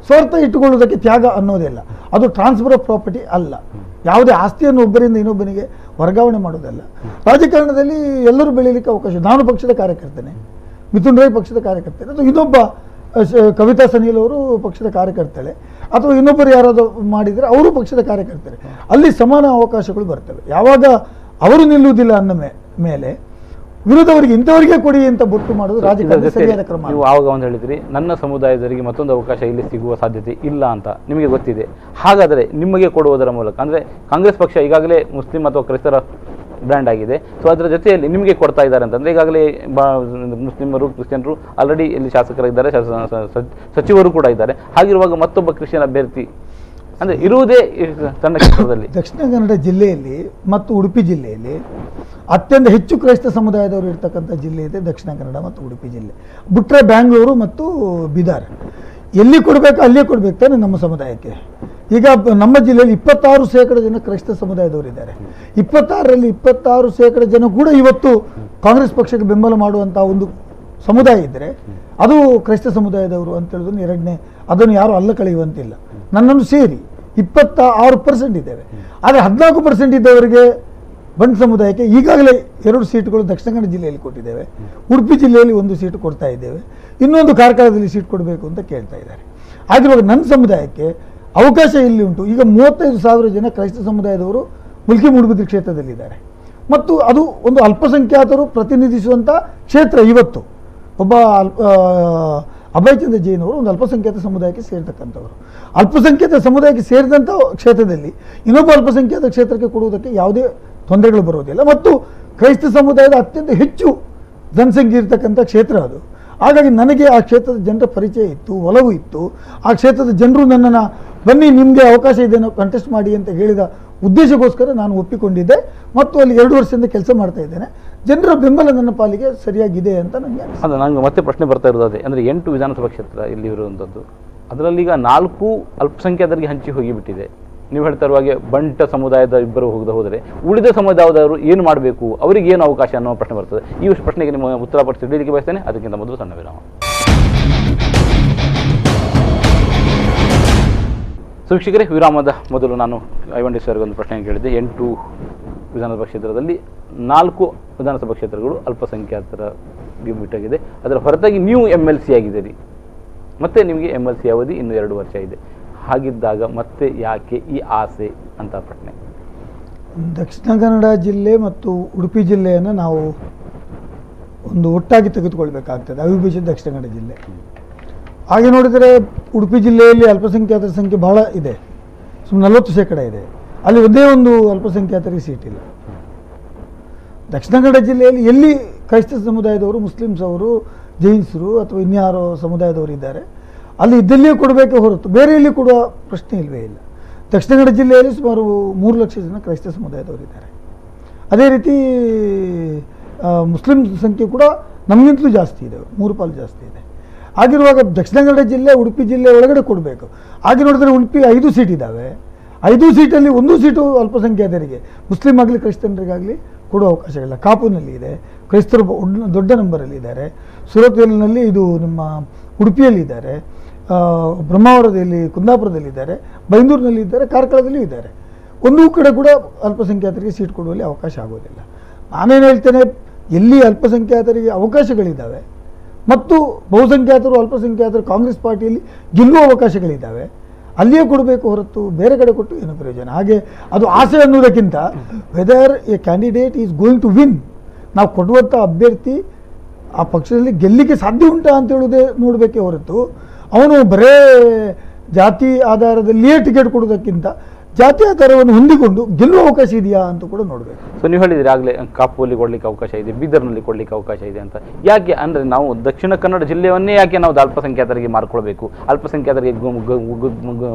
ಸ್ವಾರ್ಥ ಇಟ್ಟುಕೊಳ್ಳೋದಕ್ಕೆ ತ್ಯಾಗ ಅನ್ನೋದಿಲ್ಲ, ಅದು ಟ್ರಾನ್ಸ್ಫರ್ ಆಫ್ ಪ್ರಾಪರ್ಟಿ ಅಲ್ಲ. ಯಾವುದೇ ಆಸ್ತಿಯನ್ನು ಒಬ್ಬರಿಂದ ಇನ್ನೊಬ್ಬನಿಗೆ ವರ್ಗಾವಣೆ ಮಾಡೋದಲ್ಲ. ರಾಜಕಾರಣದಲ್ಲಿ ಎಲ್ಲರೂ ಬೆಳೀಲಿಕ್ಕೆ ಅವಕಾಶ. ನಾನು ಪಕ್ಷದ ಕಾರ್ಯಕರ್ತನೆ, ಮಿಥುನ್ ರೈ ಪಕ್ಷದ ಕಾರ್ಯಕರ್ತನೆ, ಅಥವಾ ಇನ್ನೊಬ್ಬ ಕವಿತಾ ಸನಿಲ್ ಅವರು ಪಕ್ಷದ ಕಾರ್ಯಕರ್ತಳೆ, ಅಥವಾ ಇನ್ನೊಬ್ಬರು ಯಾರಾದರೂ ಮಾಡಿದರೆ ಅವರು ಪಕ್ಷದ ಕಾರ್ಯಕರ್ತರೆ. ಅಲ್ಲಿ ಸಮಾನ ಅವಕಾಶಗಳು ಬರ್ತವೆ. ಯಾವಾಗ ಅವರು ನಿಲ್ಲುವುದಿಲ್ಲ ಅನ್ನೋ ಮೇಲೆ ವಿರೋಧವರಿಗೆ ಇಂಥವರಿಗೆ ಕೊಡಿ ಅಂತ ಬೊಟ್ಟು ಮಾಡೋದು ರಾಜಕಾರಣ ಸರಿಯಾದ ಕ್ರಮ. ನೀವು ಆವಾಗ ಒಂದು ಹೇಳಿದ್ರಿ, ನನ್ನ ಸಮುದಾಯದವರಿಗೆ ಮತ್ತೊಂದು ಅವಕಾಶ ಇಲ್ಲಿ ಸಿಗುವ ಸಾಧ್ಯತೆ ಇಲ್ಲ ಅಂತ ನಿಮಗೆ ಗೊತ್ತಿದೆ. ಹಾಗಾದರೆ ನಿಮಗೆ ಕೊಡುವುದರ ಮೂಲಕ, ಅಂದರೆ ಕಾಂಗ್ರೆಸ್ ಪಕ್ಷ ಈಗಾಗಲೇ ಮುಸ್ಲಿಂ ಅಥವಾ ಕ್ರೈಸ್ತರ ಬ್ರ್ಯಾಂಡ್ ಆಗಿದೆ, ಸೊ ಅದರ ಜೊತೆಯಲ್ಲಿ ನಿಮಗೆ ಕೊಡ್ತಾ ಇದ್ದಾರೆ ಅಂತಂದರೆ ಈಗಾಗಲೇ ಮುಸ್ಲಿಮರು ಕ್ರಿಶ್ಚಿಯನ್ರು ಆಲ್ರೆಡಿ ಇಲ್ಲಿ ಶಾಸಕರಿದ್ದಾರೆ, ಸಚಿವರು ಕೂಡ ಇದ್ದಾರೆ. ಹಾಗಿರುವಾಗ ಮತ್ತೊಬ್ಬ ಕ್ರಿಶ್ಚಿಯನ್ ಅಭ್ಯರ್ಥಿ ಅಂದರೆ ಇರುವುದೇ ತನ್ನ ಕ್ಷೇತ್ರದಲ್ಲಿ ದಕ್ಷಿಣ ಕನ್ನಡ ಜಿಲ್ಲೆಯಲ್ಲಿ ಮತ್ತು ಉಡುಪಿ ಜಿಲ್ಲೆಯಲ್ಲಿ ಅತ್ಯಂತ ಹೆಚ್ಚು ಕ್ರೈಸ್ತ ಸಮುದಾಯದವರು ಇರ್ತಕ್ಕಂಥ ಜಿಲ್ಲೆ ಇದೆ ದಕ್ಷಿಣ ಕನ್ನಡ ಮತ್ತು ಉಡುಪಿ ಜಿಲ್ಲೆ. ಬಿಟ್ಟರೆ ಬ್ಯಾಂಗ್ಳೂರು ಮತ್ತು ಬೀದರ್, ಎಲ್ಲಿ ಕೊಡಬೇಕು ಅಲ್ಲೇ ಕೊಡಬೇಕು ತಾನೆ ನಮ್ಮ ಸಮುದಾಯಕ್ಕೆ. ಈಗ ನಮ್ಮ ಜಿಲ್ಲೆಯಲ್ಲಿ 26% ಜನ ಕ್ರೈಸ್ತ ಸಮುದಾಯದವರು ಇದ್ದಾರೆ. 26ರಲ್ಲಿ 26% ಜನ ಕೂಡ ಇವತ್ತು ಕಾಂಗ್ರೆಸ್ ಪಕ್ಷಕ್ಕೆ ಬೆಂಬಲ ಮಾಡುವಂಥ ಒಂದು ಸಮುದಾಯ ಇದ್ದರೆ ಅದು ಕ್ರೈಸ್ತ ಸಮುದಾಯದವರು ಅಂತ ಹೇಳಿದ್ರು ಎರಡನೇ, ಅದನ್ನು ಯಾರು ಅಲ್ಲ ಕಳೆಯುವಂತಿಲ್ಲ. ನನ್ನನ್ನು ಸೇರಿ 26% ಇದ್ದೇವೆ. ಆದರೆ 14% ಇದ್ದವರಿಗೆ ಬಂಡ್ ಸಮುದಾಯಕ್ಕೆ ಈಗಾಗಲೇ 2 ಸೀಟುಗಳು ದಕ್ಷಿಣ ಕನ್ನಡ ಜಿಲ್ಲೆಯಲ್ಲಿ ಕೊಟ್ಟಿದ್ದೇವೆ, ಉಡುಪಿ ಜಿಲ್ಲೆಯಲ್ಲಿ 1 ಸೀಟು ಕೊಡ್ತಾ ಇದ್ದೇವೆ, ಇನ್ನೊಂದು ಕಾರ್ಕಳದಲ್ಲಿ ಸೀಟ್ ಕೊಡಬೇಕು ಅಂತ ಕೇಳ್ತಾ ಇದ್ದಾರೆ. ಆಗಿರುವಾಗ ನನ್ನ ಸಮುದಾಯಕ್ಕೆ ಅವಕಾಶ ಇಲ್ಲಿ ಉಂಟು. ಈಗ 35,000 ಜನ ಕ್ರೈಸ್ತ ಸಮುದಾಯದವರು ಮುಲ್ಕಿ ಮೂಡುಬಿದಿರೆ ಕ್ಷೇತ್ರದಲ್ಲಿದ್ದಾರೆ ಮತ್ತು ಅದು ಒಂದು ಅಲ್ಪಸಂಖ್ಯಾತರು ಪ್ರತಿನಿಧಿಸುವಂಥ ಕ್ಷೇತ್ರ. ಇವತ್ತು ಒಬ್ಬ ಅಭಯ್ ಚಂದ್ರ ಜೈನ್ ಅವರು ಒಂದು ಅಲ್ಪಸಂಖ್ಯಾತ ಸಮುದಾಯಕ್ಕೆ ಸೇರ್ತಕ್ಕಂಥವ್ರು. ಅಲ್ಪಸಂಖ್ಯಾತ ಸಮುದಾಯಕ್ಕೆ ಸೇರಿದಂಥ ಕ್ಷೇತ್ರದಲ್ಲಿ ಇನ್ನೊಬ್ಬ ಅಲ್ಪಸಂಖ್ಯಾತ ಕ್ಷೇತ್ರಕ್ಕೆ ಕೊಡುವುದಕ್ಕೆ ಯಾವುದೇ ತೊಂದರೆಗಳು ಬರೋದಿಲ್ಲ. ಮತ್ತು ಕ್ರೈಸ್ತ ಸಮುದಾಯದ ಅತ್ಯಂತ ಹೆಚ್ಚು ಜನಸಂಖ್ಯೆ ಇರತಕ್ಕಂಥ ಕ್ಷೇತ್ರ ಅದು. ಹಾಗಾಗಿ ನನಗೆ ಆ ಕ್ಷೇತ್ರದ ಜನರ ಪರಿಚಯ ಇತ್ತು, ಒಲವು ಇತ್ತು. ಆ ಕ್ಷೇತ್ರದ ಜನರು ನನ್ನನ್ನು ಬನ್ನಿ ನಿಮಗೆ ಅವಕಾಶ ಇದೆ ಕಂಟೆಸ್ಟ್ ಮಾಡಿ ಅಂತ ಹೇಳಿದ ಉದ್ದೇಶಕ್ಕೋಸ್ಕರ ನಾನು ಒಪ್ಪಿಕೊಂಡಿದ್ದೆ ಮತ್ತು ಅಲ್ಲಿ 2 ವರ್ಷದಿಂದ ಕೆಲಸ ಮಾಡ್ತಾ ಇದ್ದೇನೆ. ಜನರ ಬೆಂಬಲ ನನ್ನ ಪಾಲಿಗೆ ಸರಿಯಾಗಿದೆ ಅಂತ ನನಗೆ ಅದು ನನಗೆ ಮತ್ತೆ ಪ್ರಶ್ನೆ ಬರ್ತಾ ಇರೋದು ಅದೇ. ಅಂದರೆ 8 ವಿಧಾನಸಭಾ ಕ್ಷೇತ್ರ ಇಲ್ಲಿ ಇರುವಂಥದ್ದು, ಅದರಲ್ಲಿ ಈಗ 4 ಅಲ್ಪಸಂಖ್ಯಾತರಿಗೆ ಹಂಚಿ ಹೋಗಿಬಿಟ್ಟಿದೆ. ನೀವು ಹೇಳ್ತಾ ಇರುವ ಹಾಗೆ ಬಂಟ ಸಮುದಾಯದ ಇಬ್ಬರು ಹೋದರೆ ಉಳಿದ ಸಮುದಾಯದವರು ಏನು ಮಾಡಬೇಕು, ಅವರಿಗೆ ಏನು ಅವಕಾಶ ಅನ್ನೋ ಪ್ರಶ್ನೆ ಬರ್ತದೆ. ಈ ಪ್ರಶ್ನೆಗೆ ನಿಮ್ಮ ಉತ್ತರ ಪಡಿಸಿ ತಿಳಿಯಲಿಕ್ಕೆ ಬಯಸ್ತೇನೆ. ಅದಕ್ಕಿಂತ ಮೊದಲು ಸಣ್ಣ ವಿರಾಮ. ಸೊ ವೀಕ್ಷಕರೇ, ವಿರಾಮದ ಮೊದಲು ನಾನು ಐವನ್ ಸರ್ಗೆ ಒಂದು ಪ್ರಶ್ನೆ ಕೇಳಿದ್ದೆ. 8 ವಿಧಾನಸಭಾ ಕ್ಷೇತ್ರದಲ್ಲಿ 4 ವಿಧಾನಸಭಾ ಕ್ಷೇತ್ರಗಳು ಅಲ್ಪಸಂಖ್ಯಾತರಿಗೆ ಬಿಟ್ಟಾಗಿದೆ. ಅದರ ಹೊರತಾಗಿ ನೀವು MLC ಆಗಿದ್ದೀರಿ, ಮತ್ತೆ ನಿಮಗೆ MLC ಅವಧಿ ಇನ್ನೂ 2 ವರ್ಷ ಇದೆ. ಹಾಗಿದ್ದಾಗ ಮತ್ತೆ ಯಾಕೆ ಈ ಆಸೆ ಅಂತ ಪ್ರಶ್ನೆ. ದಕ್ಷಿಣ ಕನ್ನಡ ಜಿಲ್ಲೆ ಮತ್ತು ಉಡುಪಿ ಜಿಲ್ಲೆಯನ್ನು ನಾವು ಒಂದು ಒಟ್ಟಾಗಿ ತೆಗೆದುಕೊಳ್ಬೇಕಾಗ್ತದೆ, ಅವಿಭಜಿತ ದಕ್ಷಿಣ ಕನ್ನಡ ಜಿಲ್ಲೆ. ಹಾಗೆ ನೋಡಿದರೆ ಉಡುಪಿ ಜಿಲ್ಲೆಯಲ್ಲಿ ಅಲ್ಪಸಂಖ್ಯಾತರ ಸಂಖ್ಯೆ ಬಹಳ ಇದೆ, ಸುಮಾರು 40% ಇದೆ. ಅಲ್ಲಿ ಒಂದೇ ಒಂದು ಅಲ್ಪಸಂಖ್ಯಾತರಿಗೆ ಸೀಟ್ ಇಲ್ಲ. ದಕ್ಷಿಣ ಕನ್ನಡ ಜಿಲ್ಲೆಯಲ್ಲಿ ಎಲ್ಲಿ ಕ್ರೈಸ್ತ ಸಮುದಾಯದವರು, ಮುಸ್ಲಿಮ್ಸ್ ಅವರು, ಜೈನ್ಸರು ಅಥವಾ ಇನ್ಯಾರೋ ಸಮುದಾಯದವರು ಇದ್ದಾರೆ, ಅಲ್ಲಿ ಇದ್ದಲ್ಲಿಯೇ ಕೊಡಬೇಕೇ ಹೊರತು ಬೇರೆ ಎಲ್ಲಿ ಕೊಡುವ ಪ್ರಶ್ನೆ ಇಲ್ಲವೇ ಇಲ್ಲ. ದಕ್ಷಿಣ ಕನ್ನಡ ಜಿಲ್ಲೆಯಲ್ಲಿ ಸುಮಾರು 3 ಲಕ್ಷ ಜನ ಕ್ರೈಸ್ತ ಸಮುದಾಯದವರಿದ್ದಾರೆ. ಅದೇ ರೀತಿ ಮುಸ್ಲಿಂ ಸಂಖ್ಯೆ ಕೂಡ ನಮಗಿಂತಲೂ ಜಾಸ್ತಿ ಇದೆ, 3 ಪಾಲು ಜಾಸ್ತಿ ಇದೆ. ಆಗಿರುವಾಗ ದಕ್ಷಿಣ ಕನ್ನಡ ಜಿಲ್ಲೆ ಉಡುಪಿ ಜಿಲ್ಲೆ ಒಳಗಡೆ ಕೊಡಬೇಕು. ಹಾಗೆ ನೋಡಿದ್ರೆ ಉಡುಪಿ 5 ಸೀಟ್ ಇದ್ದಾವೆ. 5 ಸೀಟಲ್ಲಿ 1 ಸೀಟು ಅಲ್ಪಸಂಖ್ಯಾತರಿಗೆ, ಮುಸ್ಲಿಂ ಆಗಲಿ ಕ್ರೈಸ್ತನರಿಗಾಗಲಿ ಕೊಡುವ ಅವಕಾಶಗಳಿಲ್ಲ. ಕಾಪುನಲ್ಲಿ ಇದೆ, ಕ್ರೈಸ್ತರು ದೊಡ್ಡ ನಂಬರಲ್ಲಿ ಇದ್ದಾರೆ. ಸುರತ್ಕಲ್ನಲ್ಲಿ, ಇದು ನಿಮ್ಮ ಉಡುಪಿಯಲ್ಲಿದ್ದಾರೆ, ಬ್ರಹ್ಮಾವರದಲ್ಲಿ, ಕುಂದಾಪುರದಲ್ಲಿದ್ದಾರೆ, ಬೈಂದೂರಿನಲ್ಲಿ ಇದ್ದಾರೆ, ಕಾರ್ಕಳದಲ್ಲಿ ಇದ್ದಾರೆ. ಒಂದೂ ಕಡೆ ಕೂಡ ಅಲ್ಪಸಂಖ್ಯಾತರಿಗೆ ಸೀಟ್ ಕೊಡುವಲ್ಲಿ ಅವಕಾಶ ಆಗೋದಿಲ್ಲ. ನಾನೇನು ಹೇಳ್ತೇನೆ, ಎಲ್ಲಿ ಅಲ್ಪಸಂಖ್ಯಾತರಿಗೆ ಅವಕಾಶಗಳಿದ್ದಾವೆ ಮತ್ತು ಬಹುಸಂಖ್ಯಾತರು ಅಲ್ಪಸಂಖ್ಯಾತರು ಕಾಂಗ್ರೆಸ್ ಪಾರ್ಟಿಯಲ್ಲಿ ಗೆಲ್ಲುವ ಅವಕಾಶಗಳಿದ್ದಾವೆ, ಅಲ್ಲಿಯೇ ಕೊಡಬೇಕು ಹೊರತು ಬೇರೆ ಕಡೆ ಕೊಟ್ಟು ಏನು ಪ್ರಯೋಜನ. ಹಾಗೆ ಅದು ಆಸೆ ಅನ್ನೋದಕ್ಕಿಂತ whether a candidate is going to win, ನಾವು ಕೊಡುವಂಥ ಅಭ್ಯರ್ಥಿ ಆ ಪಕ್ಷದಲ್ಲಿ ಗೆಲ್ಲಿಕ್ಕೆ ಸಾಧ್ಯ ಉಂಟಾ ಅಂತ ಹೇಳೋದೇ ನೋಡಬೇಕೇ ಹೊರತು ಅವನು ಬರೇ ಜಾತಿ ಆಧಾರದಲ್ಲಿಯೇ ಟಿಕೆಟ್ ಕೊಡೋದಕ್ಕಿಂತ ಜಾತಿ ಆಧಾರವನ್ನು ಹೊಂದಿಕೊಂಡು ಗೆಲ್ಲುವ ಅವಕಾಶ ಇದೆಯಾ ಅಂತ ಕೂಡ ನೋಡಬೇಕು. ಸೊ ನೀವು ಹೇಳಿದ್ರಿ ಆಗಲೇ ಕಾಪುವಲ್ಲಿ ಕೊಡಲಿಕ್ಕೆ ಅವಕಾಶ ಇದೆ, ಬೀದರ್ನಲ್ಲಿ ಕೊಡಲಿಕ್ಕೆ ಅವಕಾಶ ಇದೆ ಅಂತ. ಯಾಕೆ ಅಂದರೆ ನಾವು ದಕ್ಷಿಣ ಕನ್ನಡ ಜಿಲ್ಲೆಯನ್ನೇ ಯಾಕೆ ನಾವು ಅಲ್ಪಸಂಖ್ಯಾತರಿಗೆ ಮಾರ್ಕೊಳ್ಬೇಕು, ಅಲ್ಪಸಂಖ್ಯಾತರಿಗೆ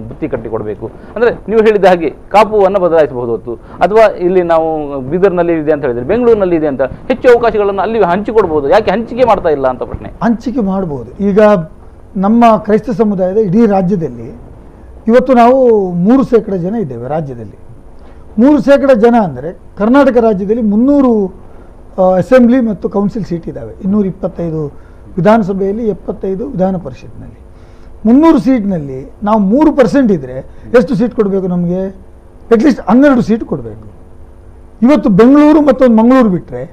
ಬುತ್ತಿ ಕಟ್ಟಿ ಕೊಡಬೇಕು ಅಂದರೆ ನೀವು ಹೇಳಿದ ಹಾಗೆ ಕಾಪುವನ್ನು ಬದಲಾಯಿಸಬಹುದು ಹೊತ್ತು, ಅಥವಾ ಇಲ್ಲಿ ನಾವು ಬೀದರ್ನಲ್ಲಿ ಇದೆ ಅಂತ ಹೇಳಿದ್ರೆ ಬೆಂಗಳೂರಿನಲ್ಲಿ ಇದೆ ಅಂತ ಹೆಚ್ಚು ಅವಕಾಶಗಳನ್ನು ಅಲ್ಲಿ ಹಂಚಿಕೊಡ್ಬೋದು. ಯಾಕೆ ಹಂಚಿಕೆ ಮಾಡ್ತಾ ಇಲ್ಲ ಅಂತ ಪ್ರಶ್ನೆ. ಹಂಚಿಕೆ ಮಾಡ್ಬೋದು. ಈಗ ನಮ್ಮ ಕ್ರೈಸ್ತ ಸಮುದಾಯದ ಇಡೀ ರಾಜ್ಯದಲ್ಲಿ ಇವತ್ತು ನಾವು 3% ಜನ ಇದ್ದೇವೆ ರಾಜ್ಯದಲ್ಲಿ. 3% ಜನ ಅಂದರೆ ಕರ್ನಾಟಕ ರಾಜ್ಯದಲ್ಲಿ 300 ಅಸೆಂಬ್ಲಿ ಮತ್ತು ಕೌನ್ಸಿಲ್ ಸೀಟ್ ಇದ್ದಾವೆ, 225 ವಿಧಾನಸಭೆಯಲ್ಲಿ, 75 ವಿಧಾನ ಪರಿಷತ್ನಲ್ಲಿ. 300 ಸೀಟ್ನಲ್ಲಿ ನಾವು 3% ಇದ್ದರೆ ಎಷ್ಟು ಸೀಟ್ ಕೊಡಬೇಕು ನಮಗೆ? ಅಟ್ಲೀಸ್ಟ್ 12 ಸೀಟ್ ಕೊಡಬೇಕು. ಇವತ್ತು ಬೆಂಗಳೂರು ಮತ್ತೊಂದು ಮಂಗಳೂರು ಬಿಟ್ಟರೆ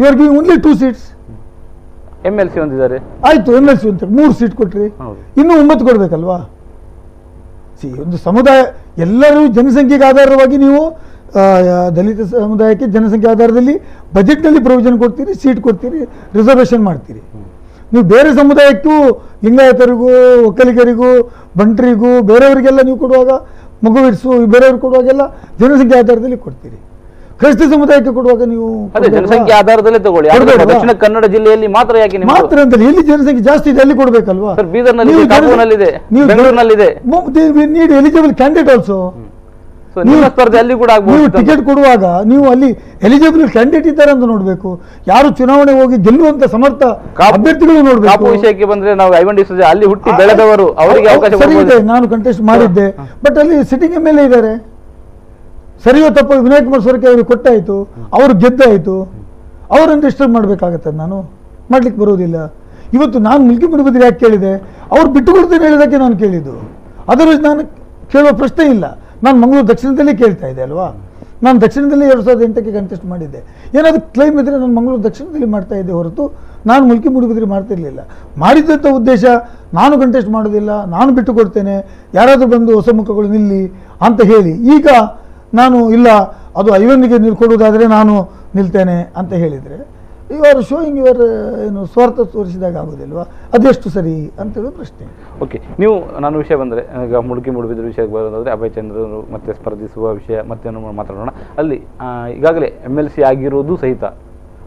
ಇವ್ರು ಗಿವಿಂಗ್ ಓನ್ಲಿ 2 ಸೀಟ್ಸ್. MLC ಹೊಂದಿದ್ದಾರೆ, ಆಯಿತು, MLC ಅಂತ 3 ಸೀಟ್ ಕೊಟ್ರಿ, ಇನ್ನೂ 9 ಕೊಡಬೇಕಲ್ವಾ? ಒಂದು ಸಮುದಾಯ ಎಲ್ಲರೂ ಜನಸಂಖ್ಯೆಗೆ ಆಧಾರವಾಗಿ ನೀವು ದಲಿತ ಸಮುದಾಯಕ್ಕೆ ಜನಸಂಖ್ಯೆ ಆಧಾರದಲ್ಲಿ ಬಜೆಟ್ನಲ್ಲಿ ಪ್ರೊವಿಷನ್ ಕೊಡ್ತೀರಿ, ಸೀಟ್ ಕೊಡ್ತೀರಿ, ರಿಸರ್ವೇಷನ್ ಮಾಡ್ತೀರಿ. ನೀವು ಬೇರೆ ಸಮುದಾಯಕ್ಕೂ, ಲಿಂಗಾಯತರಿಗೂ, ಒಕ್ಕಲಿಗರಿಗೂ, ಬಂಟರಿಗೂ, ಬೇರೆಯವರಿಗೆಲ್ಲ ನೀವು ಕೊಡುವಾಗ, ಮಗುವಿರ್ಸು ಬೇರೆಯವ್ರಿಗೆ ಕೊಡುವಾಗೆಲ್ಲ ಜನಸಂಖ್ಯೆ ಆಧಾರದಲ್ಲಿ ಕೊಡ್ತೀರಿ. ಕ್ರೈಸ್ತ ಸಮುದಾಯಕ್ಕೆ ಕೊಡುವಾಗ ನೀವು ಜನಸಂಖ್ಯೆ ಆಧಾರದಲ್ಲೇ ತಗೊಳ್ಳಿ. ದಕ್ಷಿಣ ಕನ್ನಡ ಜಿಲ್ಲೆಯಲ್ಲಿ ಮಾತ್ರ ಯಾಕೆ ಮಾತ್ರ ಅಂತ ಎಲ್ಲಿ ಜನಸಂಖ್ಯೆ ಜಾಸ್ತಿ ಇದೆ ಅಲ್ಲಿ ಕೊಡಬೇಕಲ್ವಾ? ಬೀದರ್ನಲ್ಲಿ, ಬೆಂಗಳೂರಿನಲ್ಲಿದೆ. Need eligible candidate also. ಸ್ಪರ್ಧೆ ಅಲ್ಲಿ ಕೂಡ ನೀವು ಟಿಕೆಟ್ ಕೊಡುವಾಗ ನೀವು ಅಲ್ಲಿ ಎಲಿಜಿಬಲ್ ಕ್ಯಾಂಡಿಡೇಟ್ ಇದ್ದಾರೆ ಅಂತ ನೋಡಬೇಕು. ಯಾರು ಚುನಾವಣೆ ಹೋಗಿ ಗೆಲ್ಲುವಂತ ಸಮರ್ಥ ಅಭ್ಯರ್ಥಿಗಳು ನೋಡಬೇಕು. ವಿಷಯಕ್ಕೆ ಬಂದ್ರೆ ನಾವು ಐವನ್ ಅಲ್ಲಿ ಹುಟ್ಟಿ ಬೆಳೆದವರು, ಅವರಿಗೆ ಅವಕಾಶ ಸರಿ ಇದೆ. ನಾನು ಕಂಟೆಸ್ಟ್ ಮಾಡಿದ್ದೆ, ಬಟ್ ಅಲ್ಲಿ ಸಿಟ್ಟಿಂಗ್ MLA ಇದ್ದಾರೆ. ಸರಿಯೋ ತಪ್ಪು ವಿನಾಯಕ್ ಕುಮಾರ್ ಸೊರಕೆ ಅವ್ರಿಗೆ ಕೊಟ್ಟಾಯಿತು, ಅವರು ಗೆದ್ದಾಯಿತು, ಅವರನ್ನು ಡಿಸ್ಟರ್ಬ್ ಮಾಡಬೇಕಾಗತ್ತೆ. ನಾನು ಮಾಡ್ಲಿಕ್ಕೆ ಬರೋದಿಲ್ಲ. ಇವತ್ತು ನಾನು ಮುಲ್ಕಿ ಮುಡುಬದ್ರಿ ಯಾಕೆ ಕೇಳಿದೆ? ಅವ್ರು ಬಿಟ್ಟು ಕೊಡ್ತೇನೆ ಹೇಳಿದಕ್ಕೆ ನಾನು ಕೇಳಿದ್ದು. ಅದರ್ವೈಸ್ ನಾನು ಕೇಳುವ ಪ್ರಶ್ನೆ ಇಲ್ಲ. ನಾನು ಮಂಗಳೂರು ದಕ್ಷಿಣದಲ್ಲಿ ಕೇಳ್ತಾ ಇದ್ದೆ ಅಲ್ವಾ? ನಾನು ದಕ್ಷಿಣದಲ್ಲಿ 2008ಕ್ಕೆ ಕಂಟೆಸ್ಟ್ ಮಾಡಿದ್ದೆ. ಏನಾದರೂ ಕ್ಲೈಮ್ ಇದ್ದರೆ ನಾನು ಮಂಗಳೂರು ದಕ್ಷಿಣದಲ್ಲಿ ಮಾಡ್ತಾ ಇದ್ದೆ ಹೊರತು ನಾನು ಮುಲ್ಕಿ ಮುಡುಬದ್ರಿ ಮಾಡ್ತಿರ್ಲಿಲ್ಲ. ಮಾಡಿದಂಥ ಉದ್ದೇಶ ನಾನು ಕಂಟೆಸ್ಟ್ ಮಾಡೋದಿಲ್ಲ, ನಾನು ಬಿಟ್ಟು ಕೊಡ್ತೇನೆ, ಯಾರಾದರೂ ಬಂದು ಹೊಸ ಮುಖಗಳು ನಿಲ್ಲಿ ಅಂತ ಹೇಳಿ. ಈಗ ನಾನು ಇಲ್ಲ, ಅದು ಐವನ್ನಿಗೆ ನೀವು ಕೊಡುವುದಾದರೆ ನಾನು ನಿಲ್ತೇನೆ ಅಂತ ಹೇಳಿದರೆ ಇವರು ಶೋಯಿಂಗ್ ಇವರ್ ಏನು ಸ್ವಾರ್ಥ ತೋರಿಸಿದಾಗ ಆಗೋದಿಲ್ವಾ? ಅದೆಷ್ಟು ಸರಿ ಅಂತೇಳಿ ಪ್ರಶ್ನೆ. ಓಕೆ, ನೀವು ನಾನು ವಿಷಯ ಬಂದರೆ ಈಗ ಮುಳುಕಿ ಮುಳುಬಿದ್ರ ವಿಷಯಕ್ಕೆ ಬರೋದಾದರೆ ಅಭಯ್ ಚಂದ್ರರು ಮತ್ತೆ ಸ್ಪರ್ಧಿಸುವ ವಿಷಯ ಮತ್ತೇನು ಮಾತಾಡೋಣ. ಅಲ್ಲಿ ಈಗಾಗಲೇ MLC ಆಗಿರೋದು ಸಹಿತ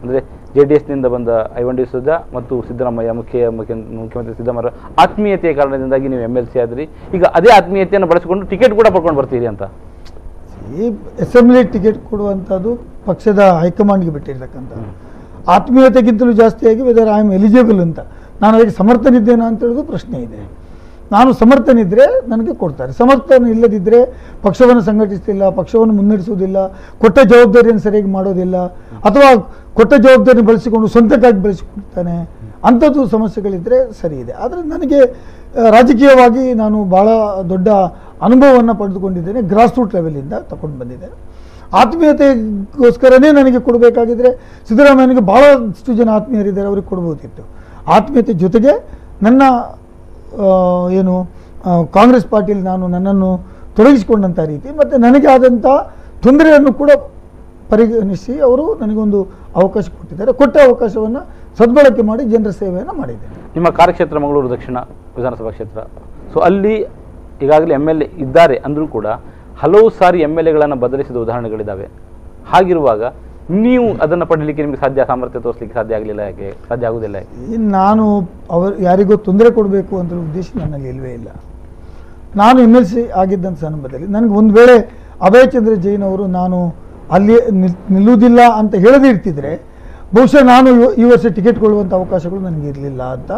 ಅಂದರೆ JDSನಿಂದ ಬಂದ ಐವನ್ ಡಿಸೋಜಾ ಮತ್ತು ಸಿದ್ದರಾಮಯ್ಯ ಮುಖ್ಯಮಂತ್ರಿ ಸಿದ್ದರಾಮಯ್ಯ ಆತ್ಮೀಯತೆಯ ಕಾರಣದಿಂದಾಗಿ ನೀವು MLC ಆದ್ರಿ. ಈಗ ಅದೇ ಆತ್ಮೀಯತೆಯನ್ನು ಬಳಸಿಕೊಂಡು ಟಿಕೆಟ್ ಕೂಡ ಪಡ್ಕೊಂಡು ಬರ್ತೀರಿ ಅಂತ. ಈ ಅಸೆಂಬ್ಲಿ ಟಿಕೆಟ್ ಕೊಡುವಂಥದ್ದು ಪಕ್ಷದ ಹೈಕಮಾಂಡ್ಗೆ ಬಿಟ್ಟಿರ್ತಕ್ಕಂಥ ಆತ್ಮೀಯತೆಗಿಂತಲೂ ಜಾಸ್ತಿಯಾಗಿ ವೆದರ್ ಐ ಆಮ್ ಎಲಿಜಿಬಲ್ ಅಂತ ನಾನು ಅದಕ್ಕೆ ಸಮರ್ಥನಿದ್ದೇನಾ ಅಂತ ಹೇಳೋದು ಪ್ರಶ್ನೆ ಇದೆ. ನಾನು ಸಮರ್ಥನಿದ್ದರೆ ನನಗೆ ಕೊಡ್ತಾರೆ, ಸಮರ್ಥನ ಇಲ್ಲದಿದ್ದರೆ ಪಕ್ಷವನ್ನು ಸಂಘಟಿಸ್ತಿಲ್ಲ, ಪಕ್ಷವನ್ನು ಮುನ್ನಡೆಸುವುದಿಲ್ಲ, ಕೊಟ್ಟ ಜವಾಬ್ದಾರಿಯನ್ನು ಸರಿಯಾಗಿ ಮಾಡೋದಿಲ್ಲ, ಅಥವಾ ಕೊಟ್ಟ ಜವಾಬ್ದಾರಿ ಬಳಸಿಕೊಂಡು ಸ್ವಂತಕ್ಕಾಗಿ ಬಳಸಿಕೊಡ್ತಾನೆ, ಅಂಥದ್ದು ಸಮಸ್ಯೆಗಳಿದ್ದರೆ ಸರಿ ಇದೆ. ಆದರೆ ನನಗೆ ರಾಜಕೀಯವಾಗಿ ನಾನು ಭಾಳ ದೊಡ್ಡ ಅನುಭವವನ್ನು ಪಡೆದುಕೊಂಡಿದ್ದೇನೆ, ಗ್ರಾಸ್ ರೂಟ್ ಲೆವೆಲಿಂದ ತಗೊಂಡು ಬಂದಿದ್ದೇನೆ. ಆತ್ಮೀಯತೆಗೋಸ್ಕರನೇ ನನಗೆ ಕೊಡಬೇಕಾಗಿದ್ದರೆ ಸಿದ್ದರಾಮಯ್ಯನಿಗೆ ಭಾಳಷ್ಟು ಜನ ಆತ್ಮೀಯರಿದ್ದಾರೆ, ಅವ್ರಿಗೆ ಕೊಡ್ಬೋದಿತ್ತು. ಆತ್ಮೀಯತೆ ಜೊತೆಗೆ ನನ್ನ ಕಾಂಗ್ರೆಸ್ ಪಾರ್ಟಿಯಲ್ಲಿ ನಾನು ನನ್ನನ್ನು ತೊಡಗಿಸಿಕೊಂಡಂಥ ರೀತಿ ಮತ್ತು ನನಗೆ ಆದಂಥ ತೊಂದರೆಯನ್ನು ಕೂಡ ಪರಿಗಣಿಸಿ ಅವರು ನನಗೊಂದು ಅವಕಾಶ ಕೊಟ್ಟಿದ್ದಾರೆ. ಕೊಟ್ಟ ಅವಕಾಶವನ್ನು ಸದ್ಬಳಕೆ ಮಾಡಿ ಜನರ ಸೇವೆಯನ್ನು ಮಾಡಿದ್ದೇನೆ. ನಿಮ್ಮ ಕಾರ್ಯಕ್ಷೇತ್ರ ಮಂಗಳೂರು ದಕ್ಷಿಣ ವಿಧಾನಸಭಾ ಕ್ಷೇತ್ರ. ಸೊ ಅಲ್ಲಿ ಈಗಾಗಲೇ MLA ಇದ್ದಾರೆ ಅಂದರೂ ಕೂಡ ಹಲವು ಸಾರಿ MLAಗಳನ್ನು ಬದಲಿಸಿದ ಉದಾಹರಣೆಗಳಿದ್ದಾವೆ. ಹಾಗಿರುವಾಗ ನೀವು ಅದನ್ನು ಪಡೀಲಿಕ್ಕೆ ನಿಮಗೆ ಸಾಮರ್ಥ್ಯ ತೋರಿಸಲಿಕ್ಕೆ ಸಾಧ್ಯ ಆಗಲಿಲ್ಲ, ಯಾಕೆ ಸಾಧ್ಯ ಆಗುವುದಿಲ್ಲ? ನಾನು ಯಾರಿಗೂ ತೊಂದರೆ ಕೊಡಬೇಕು ಅಂತ ಉದ್ದೇಶ ನನ್ನಲ್ಲಿ ಇಲ್ಲವೇ ಇಲ್ಲ. ನಾನು MLC ಆಗಿದ್ದಂಥ ಸಂದರ್ಭದಲ್ಲಿ ನನಗೆ ಒಂದು ವೇಳೆ ಅಭಯಚಂದ್ರ ಜೈನ್ ಅವರು ನಾನು ಅಲ್ಲಿ ನಿಲ್ಲುವುದಿಲ್ಲ ಅಂತ ಹೇಳದೇ ಇರ್ತಿದ್ರೆ ಬಹುಶಃ ನಾನು ಈ ವರ್ಷ ಟಿಕೆಟ್ ಕೊಳ್ಳುವಂಥ ಅವಕಾಶಗಳು ನನಗೆ ಇರಲಿಲ್ಲ ಅಂತ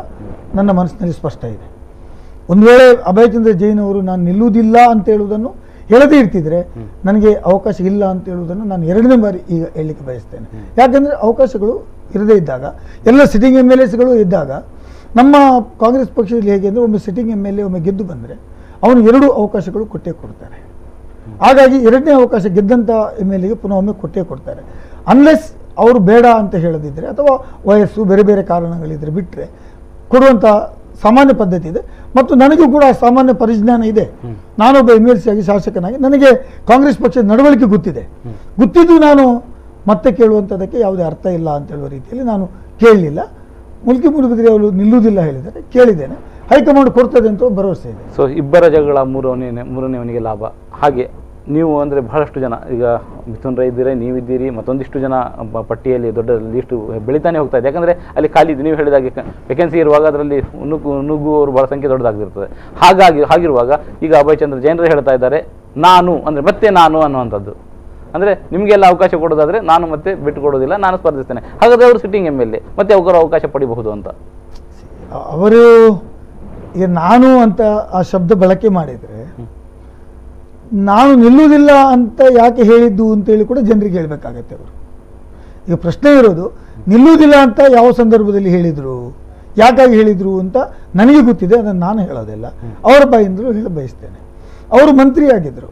ನನ್ನ ಮನಸ್ಸಿನಲ್ಲಿ ಸ್ಪಷ್ಟ ಇದೆ. ಒಂದು ವೇಳೆ ಅಭಯಚಂದ್ರ ಜೈನ್ ಅವರು ನಾನು ನಿಲ್ಲುವುದಿಲ್ಲ ಅಂತ ಹೇಳುವುದನ್ನು ಹೇಳದೇ ಇರ್ತಿದ್ರೆ ನನಗೆ ಅವಕಾಶ ಇಲ್ಲ ಅಂತ ಹೇಳುವುದನ್ನು ನಾನು 2ನೇ ಬಾರಿ ಈಗ ಹೇಳಲಿಕ್ಕೆ ಬಯಸ್ತೇನೆ. ಯಾಕಂದರೆ ಅವಕಾಶಗಳು ಇರದೇ ಇದ್ದಾಗ, ಎಲ್ಲ ಸಿಟ್ಟಿಂಗ್ MLAಸ್ಗಳು ಇದ್ದಾಗ, ನಮ್ಮ ಕಾಂಗ್ರೆಸ್ ಪಕ್ಷದಲ್ಲಿ ಹೇಗೆ ಅಂದರೆ ಒಮ್ಮೆ ಸಿಟ್ಟಿಂಗ್ MLA ಒಮ್ಮೆ ಗೆದ್ದು ಬಂದರೆ ಅವನು 2 ಅವಕಾಶಗಳು ಕೊಟ್ಟೇ ಕೊಡ್ತಾರೆ. ಹಾಗಾಗಿ 2ನೇ ಅವಕಾಶ ಗೆದ್ದಂಥ MLAಗೆ ಪುನಃ ಒಮ್ಮೆ ಕೊಟ್ಟೇ ಕೊಡ್ತಾರೆ. ಅನ್ಲೆಸ್ ಅವರು ಬೇಡ ಅಂತ ಹೇಳದಿದ್ದರೆ ಅಥವಾ ವಯಸ್ಸು ಬೇರೆ ಬೇರೆ ಕಾರಣಗಳಿದ್ದರೆ ಬಿಟ್ಟರೆ ಕೊಡುವಂಥ ಸಾಮಾನ್ಯ ಪದ್ಧತಿ ಇದೆ. ಮತ್ತು ನನಗೂ ಕೂಡ ಸಾಮಾನ್ಯ ಪರಿಜ್ಞಾನ ಇದೆ. ನಾನೊಬ್ಬ MLC ಆಗಿ ಶಾಸಕನಾಗಿ ನನಗೆ ಕಾಂಗ್ರೆಸ್ ಪಕ್ಷದ ನಡವಳಿಕೆ ಗೊತ್ತಿದ್ದು ನಾನು ಮತ್ತೆ ಕೇಳುವಂಥದ್ದಕ್ಕೆ ಯಾವುದೇ ಅರ್ಥ ಇಲ್ಲ ಅಂತ ಹೇಳುವ ರೀತಿಯಲ್ಲಿ ನಾನು ಕೇಳಲಿಲ್ಲ. ಮುಲ್ಕಿ ಮುಳುಗಿದ್ರೆ ಅವರು ನಿಲ್ಲುವುದಿಲ್ಲ ಹೇಳಿದರೆ ಕೇಳಿದ್ದೇನೆ, ಹೈಕಮಾಂಡ್ ಕೊಡ್ತದೆ ಅಂತ ಭರವಸೆ ಇದೆ. ಸೊ ಇಬ್ಬರ ಜಗಳ ಮೂರನೇವನಿಗೆ ಲಾಭ. ಹಾಗೆ ನೀವು ಅಂದರೆ ಬಹಳಷ್ಟು ಜನ, ಈಗ ಮಿಥುನ್ ರೈ ಇದ್ದೀರಿ, ನೀವಿದ್ದೀರಿ, ಮತ್ತೊಂದಿಷ್ಟು ಜನ ಪಟ್ಟಿಯಲ್ಲಿ ದೊಡ್ಡ ಲೀಸ್ಟ್ ಬೆಳಿತಾನೆ ಹೋಗ್ತಾ ಇದೆ. ಯಾಕಂದರೆ ಅಲ್ಲಿ ಖಾಲಿ ಇದೆ. ನೀವು ಹೇಳಿದಾಗೆ ವೇಕೆನ್ಸಿ ಇರುವಾಗ ಅದರಲ್ಲಿ ನುಗ್ಗುವವರು ಬಹಳ ಸಂಖ್ಯೆ ದೊಡ್ಡದಾಗಿರ್ತದೆ. ಹಾಗಿರುವಾಗ ಈಗ ಅಭಯಚಂದ್ರ ಜೈನರು ಹೇಳ್ತಾ ಇದ್ದಾರೆ ನಾನು ಅಂದರೆ ಮತ್ತೆ ನಾನು ಅನ್ನುವಂಥದ್ದು. ಅಂದರೆ ನಿಮಗೆಲ್ಲ ಅವಕಾಶ ಕೊಡೋದಾದರೆ ನಾನು ಮತ್ತೆ ಬಿಟ್ಟು ಕೊಡೋದಿಲ್ಲ, ನಾನು ಸ್ಪರ್ಧಿಸ್ತೇನೆ. ಹಾಗಾದರೆ ಅವರು ಸಿಟ್ಟಿಂಗ್ MLA ಮತ್ತೆ ಅವರು ಅವಕಾಶ ಪಡಿಬಹುದು ಅಂತ ಅವರು ಈಗ ನಾನು ಅಂತ ಆ ಶಬ್ದ ಬಳಕೆ ಮಾಡಿದರೆ ನಾನು ನಿಲ್ಲುವುದಿಲ್ಲ ಅಂತ ಯಾಕೆ ಹೇಳಿದ್ದು ಅಂತೇಳಿ ಕೂಡ ಜನರಿಗೆ ಹೇಳಬೇಕಾಗತ್ತೆ. ಅವರು ಈಗ ಪ್ರಶ್ನೆ ಇರೋದು ನಿಲ್ಲುವುದಿಲ್ಲ ಅಂತ ಯಾವ ಸಂದರ್ಭದಲ್ಲಿ ಹೇಳಿದರು, ಯಾಕಾಗಿ ಹೇಳಿದರು ಅಂತ ನನಗೆ ಗೊತ್ತಿದೆ, ಅದನ್ನು ನಾನು ಹೇಳೋದಿಲ್ಲ, ಅವರ ಬಾಯಿಂದಲೂ ಹೇಳ ಬಯಸ್ತೇನೆ. ಅವರು ಮಂತ್ರಿ ಆಗಿದ್ದರು,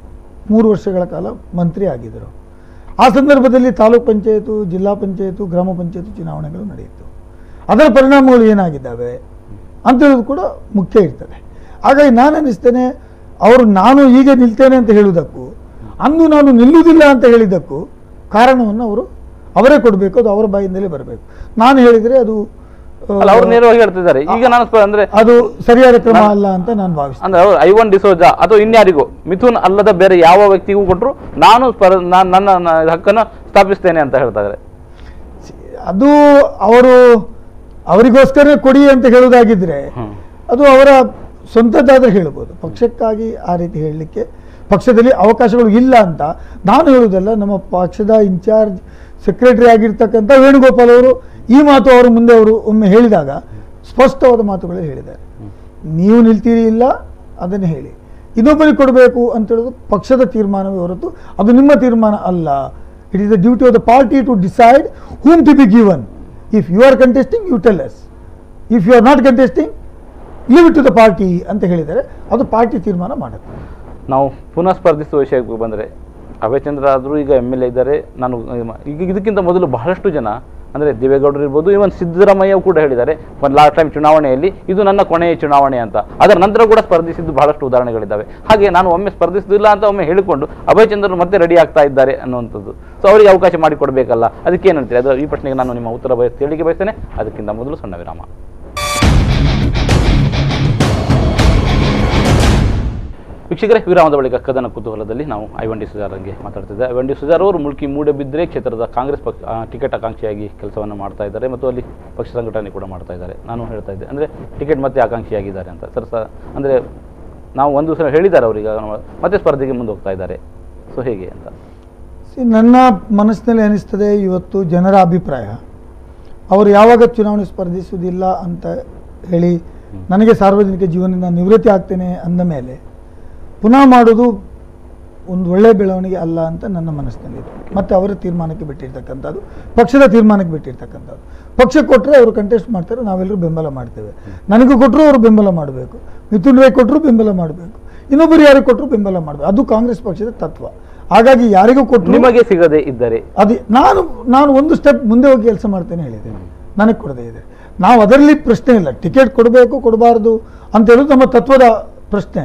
3 ವರ್ಷಗಳ ಕಾಲ ಮಂತ್ರಿ ಆಗಿದ್ದರು. ಆ ಸಂದರ್ಭದಲ್ಲಿ ತಾಲೂಕ್ ಪಂಚಾಯತು, ಜಿಲ್ಲಾ ಪಂಚಾಯತು, ಗ್ರಾಮ ಪಂಚಾಯತು ಚುನಾವಣೆಗಳು ನಡೆಯಿತು. ಅದರ ಪರಿಣಾಮಗಳು ಏನಾಗಿದ್ದಾವೆ ಅಂತ ಹೇಳೋದು ಕೂಡ ಮುಖ್ಯ ಇರ್ತದೆ. ಹಾಗಾಗಿ ನಾನು ಅನ್ನಿಸ್ತೇನೆ ಅವರು ನಾನು ಈಗ ನಿಲ್ತೇನೆ ಅಂತ ಹೇಳುವುದಕ್ಕೂ ಅಂದು ನಾನು ನಿಲ್ಲುವುದಿಲ್ಲ ಅಂತ ಹೇಳಿದ್ದಕ್ಕೂ ಕಾರಣವನ್ನು ಅವರೇ ಕೊಡಬೇಕು, ಅದು ಅವರ ಬಾಯಿಂದಲೇ ಬರಬೇಕು. ನಾನು ಹೇಳಿದರೆ ಅದು ಅವರು ನೇರವಾಗಿ ಹೇಳ್ತಿದ್ದಾರೆ. ಈಗ ನಾನು ಅಂದ್ರೆ ಅದು ಸರಿಯಾದ ಕ್ರಮ ಅಲ್ಲ ಅಂತ ನಾನು ಭಾವಿಸ್ತೇನೆ. ಅಂದ್ರೆ ಅವರು ಐವನ್ ಡಿಸೋಜಾ ಅಥವಾ ಇನ್ಯಾರಿಗೂ ಮಿಥುನ್ ಅಲ್ಲದ ಬೇರೆ ಯಾವ ವ್ಯಕ್ತಿಗೂ ಕೊಟ್ಟರು ನಾನು ನನ್ನ ಹಕ್ಕನ್ನು ಸ್ಥಾಪಿಸ್ತೇನೆ ಅಂತ ಹೇಳ್ತಾ ಇದ್ದಾರೆ. ಅದು ಅವರಿಗೋಸ್ಕರ ಕೊಡಿ ಅಂತ ಹೇಳುವುದಾಗಿದ್ರೆ ಅದು ಅವರ ಸ್ವಂತದ್ದಾದ್ರೆ ಹೇಳ್ಬೋದು. ಪಕ್ಷಕ್ಕಾಗಿ ಆ ರೀತಿ ಹೇಳಲಿಕ್ಕೆ ಪಕ್ಷದಲ್ಲಿ ಅವಕಾಶಗಳು ಇಲ್ಲ ಅಂತ ನಾನು ಹೇಳುವುದಲ್ಲ. ನಮ್ಮ ಪಕ್ಷದ ಇನ್ಚಾರ್ಜ್ ಸೆಕ್ರೆಟರಿ ಆಗಿರ್ತಕ್ಕಂಥ ವೇಣುಗೋಪಾಲ್ ಅವರು ಈ ಮಾತು ಅವರು ಮುಂದೆ ಒಮ್ಮೆ ಹೇಳಿದಾಗ ಸ್ಪಷ್ಟವಾದ ಮಾತುಗಳಲ್ಲಿ ಹೇಳಿದ್ದಾರೆ. ನೀವು ನಿಲ್ತೀರಿ ಇಲ್ಲ ಅದನ್ನು ಹೇಳಿ, ಇನ್ನೊಬ್ಬರಿಗೆ ಕೊಡಬೇಕು ಅಂತ ಹೇಳೋದು ಪಕ್ಷದ ತೀರ್ಮಾನವೇ ಹೊರತು ಅದು ನಿಮ್ಮ ತೀರ್ಮಾನ ಅಲ್ಲ. It is the duty of the party to decide whom to be given. If you are contesting, you tell us. If you are not contesting, leave it to the party ಅಂತ ಹೇಳಿದರೆ ಅದು ಪಾರ್ಟಿ ತೀರ್ಮಾನ ಮಾಡುತ್ತೆ. ನಾವು ಪುನಃ ಸ್ಪರ್ಧಿಸುವ ವಿಷಯಕ್ಕೆ ಬಂದರೆ ಅಭಯಚಂದ್ರ ಆದರೂ ಈಗ MLA ಇದ್ದಾರೆ. ನಾನು ಈಗ ಇದಕ್ಕಿಂತ ಮೊದಲು ಬಹಳಷ್ಟು ಜನ ಅಂದರೆ ದೇವೇಗೌಡರು ಇರ್ಬೋದು, ಇವನ್ ಸಿದ್ದರಾಮಯ್ಯ ಕೂಡ ಹೇಳಿದ್ದಾರೆ ಲಾಸ್ಟ್ ಟೈಮ್ ಚುನಾವಣೆಯಲ್ಲಿ ಇದು ನನ್ನ ಕೊನೆಯ ಚುನಾವಣೆ ಅಂತ. ಅದರ ನಂತರ ಕೂಡ ಸ್ಪರ್ಧಿಸಿದ್ದು ಬಹಳಷ್ಟು ಉದಾಹರಣೆಗಳಿದ್ದಾವೆ. ಹಾಗೆ ನಾನು ಒಮ್ಮೆ ಸ್ಪರ್ಧಿಸುವುದಿಲ್ಲ ಅಂತ ಒಮ್ಮೆ ಹೇಳಿಕೊಂಡು ಅಭಯಚಂದ್ರರು ಮತ್ತೆ ರೆಡಿ ಆಗ್ತಾ ಇದ್ದಾರೆ ಅನ್ನುವಂಥದ್ದು. ಸೊ ಅವರಿಗೆ ಅವಕಾಶ ಮಾಡಿಕೊಡ್ಬೇಕಲ್ಲ, ಅದಕ್ಕೇನಂತೀರಿ? ಅದು ಈ ಪ್ರಶ್ನೆಗೆ ನಾನು ನಿಮ್ಮ ಉತ್ತರ ಹೇಳಿಕೆ ಬಯಸ್ತೇನೆ. ಅದಕ್ಕಿಂತ ಮೊದಲು ಸಣ್ಣ ವಿರಾಮ. ವೀಕ್ಷಕರೇ, ವಿರಾಮದ ಬಳಿಕ ಕದನ ಕುತೂಹಲದಲ್ಲಿ ನಾವು ಐವನ್ ಡಿ ಸುಜಾರ್ಗೆ ಮಾತಾಡ್ತಿದ್ದೆ. ಐವನ್ ಡಿ ಸುಜಾರ್ ಅವರು ಮುಲ್ಕಿ ಮೂಡಬಿದ್ರೆ ಕ್ಷೇತ್ರದ ಕಾಂಗ್ರೆಸ್ ಟಿಕೆಟ್ ಆಕಾಂಕ್ಷಿಯಾಗಿ ಕೆಲಸವನ್ನು ಮಾಡ್ತಾ ಇದ್ದಾರೆ ಮತ್ತು ಅಲ್ಲಿ ಪಕ್ಷ ಸಂಘಟನೆ ಕೂಡ ಮಾಡ್ತಾ ಇದ್ದಾರೆ. ನಾನು ಹೇಳ್ತಾ ಇದ್ದೆ ಅಂದರೆ ಟಿಕೆಟ್ ಮತ್ತೆ ಆಕಾಂಕ್ಷಿಯಾಗಿದ್ದಾರೆ ಅಂತ. ಅಂದರೆ ನಾವು ಒಂದು ಸಲ ಹೇಳಿದ್ದಾರೆ ಅವರೀಗ ಮತ್ತೆ ಸ್ಪರ್ಧೆಗೆ ಮುಂದೆ ಹೋಗ್ತಾ ಇದ್ದಾರೆ. ಸೊ ಹೇಗೆ ಅಂತ ನನ್ನ ಮನಸ್ಸಿನಲ್ಲಿ ಅನಿಸ್ತದೆ. ಇವತ್ತು ಜನರ ಅಭಿಪ್ರಾಯ ಅವರು ಯಾವಾಗ ಚುನಾವಣೆ ಸ್ಪರ್ಧಿಸುವುದಿಲ್ಲ ಅಂತ ಹೇಳಿ ನನಗೆ ಸಾರ್ವಜನಿಕ ಜೀವನದಿಂದ ನಿವೃತ್ತಿ ಆಗ್ತೇನೆ ಅಂದ ಮೇಲೆ ಪುನಃ ಮಾಡೋದು ಒಂದು ಒಳ್ಳೆಯ ಬೆಳವಣಿಗೆ ಅಲ್ಲ ಅಂತ ನನ್ನ ಮನಸ್ಸಿನಲ್ಲಿದೆ. ಮತ್ತು ಅವರ ತೀರ್ಮಾನಕ್ಕೆ ಬಿಟ್ಟಿರ್ತಕ್ಕಂಥದ್ದು, ಪಕ್ಷದ ತೀರ್ಮಾನಕ್ಕೆ ಬಿಟ್ಟಿರ್ತಕ್ಕಂಥದ್ದು. ಪಕ್ಷ ಕೊಟ್ಟರೆ ಅವರು ಕಂಟೆಸ್ಟ್ ಮಾಡ್ತಾರೆ, ನಾವೆಲ್ಲರೂ ಬೆಂಬಲ ಮಾಡ್ತೇವೆ. ನನಗೂ ಕೊಟ್ಟರು ಅವರು ಬೆಂಬಲ ಮಾಡಬೇಕು, ಮಿಥುನ್ ರೈ ಕೊಟ್ಟರು ಬೆಂಬಲ ಮಾಡಬೇಕು, ಇನ್ನೊಬ್ಬರು ಯಾರಿಗೆ ಕೊಟ್ಟರು ಬೆಂಬಲ ಮಾಡಬೇಕು. ಅದು ಕಾಂಗ್ರೆಸ್ ಪಕ್ಷದ ತತ್ವ. ಹಾಗಾಗಿ ಯಾರಿಗೂ ಕೊಟ್ಟರು ನಿಮಗೆ ಸಿಗದೆ ಇದ್ದರೆ ಅದೇ ನಾನು ಒಂದು ಸ್ಟೆಪ್ ಮುಂದೆ ಹೋಗಿ ಕೆಲಸ ಮಾಡ್ತೇನೆ ಹೇಳಿದ್ದೇನೆ. ನನಗೆ ಕೊಡದೇ ಇದೆ, ನಾವು ಅದರಲ್ಲಿ ಪ್ರಶ್ನೆ ಇಲ್ಲ. ಟಿಕೆಟ್ ಕೊಡಬೇಕು ಕೊಡಬಾರ್ದು ಅಂತ ಹೇಳೋದು ನಮ್ಮ ತತ್ವದ ಪ್ರಶ್ನೆ.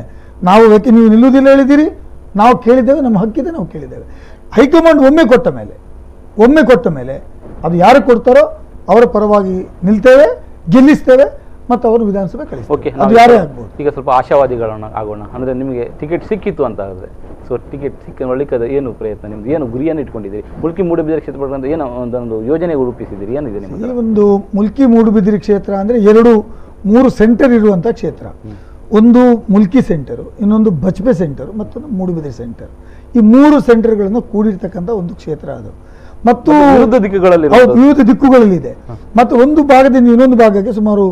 ನಾವು ಯಾಕೆ ನೀವು ನಿಲ್ಲುವುದಿಲ್ಲ ಹೇಳಿದ್ದೀರಿ, ನಾವು ಕೇಳಿದ್ದೇವೆ, ನಮ್ಮ ಹಕ್ಕಿದೆ, ನಾವು ಕೇಳಿದ್ದೇವೆ. ಹೈಕಮಾಂಡ್ ಒಮ್ಮೆ ಕೊಟ್ಟ ಮೇಲೆ ಅದು ಯಾರು ಕೊಡ್ತಾರೋ ಅವರ ಪರವಾಗಿ ನಿಲ್ತೇವೆ, ಗೆಲ್ಲಿಸ್ತೇವೆ ಮತ್ತು ಅವರು ವಿಧಾನಸಭೆ ಕಳಿಸ್ತೇವೆ. ಅದು ಯಾರೇ ಆಗ್ಬೋದು. ಈಗ ಸ್ವಲ್ಪ ಆಶಾವಾದಿಗಳನ್ನ ಆಗೋಣ. ಅಂದರೆ ನಿಮಗೆ ಟಿಕೆಟ್ ಸಿಕ್ಕಿತ್ತು ಅಂತ ಹೇಳಿದ್ರೆ, ಸೊ ಟಿಕೆಟ್ ಸಿಕ್ಕ ಏನು ಪ್ರಯತ್ನ, ನಿಮ್ದು ಏನು ಗುರಿಯನ್ನು ಇಟ್ಕೊಂಡಿದ್ದೀರಿ? ಮುಲ್ಕಿ ಮೂಡುಬಿದಿರೆ ಕ್ಷೇತ್ರ ಅಂತ ಏನೋ ಒಂದು ಯೋಜನೆ ರೂಪಿಸಿದ್ದೀರಿ, ಏನಿದೆ ನಿಮಗೆ? ಈ ಒಂದು ಮುಲ್ಕಿ ಮೂಡುಬಿದಿರೆ ಕ್ಷೇತ್ರ ಅಂದರೆ 3 ಸೆಂಟರ್ ಇರುವಂಥ ಕ್ಷೇತ್ರ. ಒಂದು ಮುಲ್ಕಿ ಸೆಂಟರು, ಇನ್ನೊಂದು ಬಜ್ಪೆ ಸೆಂಟರು, ಮತ್ತೊಂದು ಮೂಡುಬಿದಿರೆ ಸೆಂಟರ್. ಈ 3 ಸೆಂಟರ್ಗಳನ್ನು ಕೂಡಿರ್ತಕ್ಕಂಥ ಒಂದು ಕ್ಷೇತ್ರ ಅದು. ಮತ್ತು ವಿವಿಧ ದಿಕ್ಕುಗಳಲ್ಲಿದೆ. ಮತ್ತು ಒಂದು ಭಾಗದಿಂದ ಇನ್ನೊಂದು ಭಾಗಕ್ಕೆ ಸುಮಾರು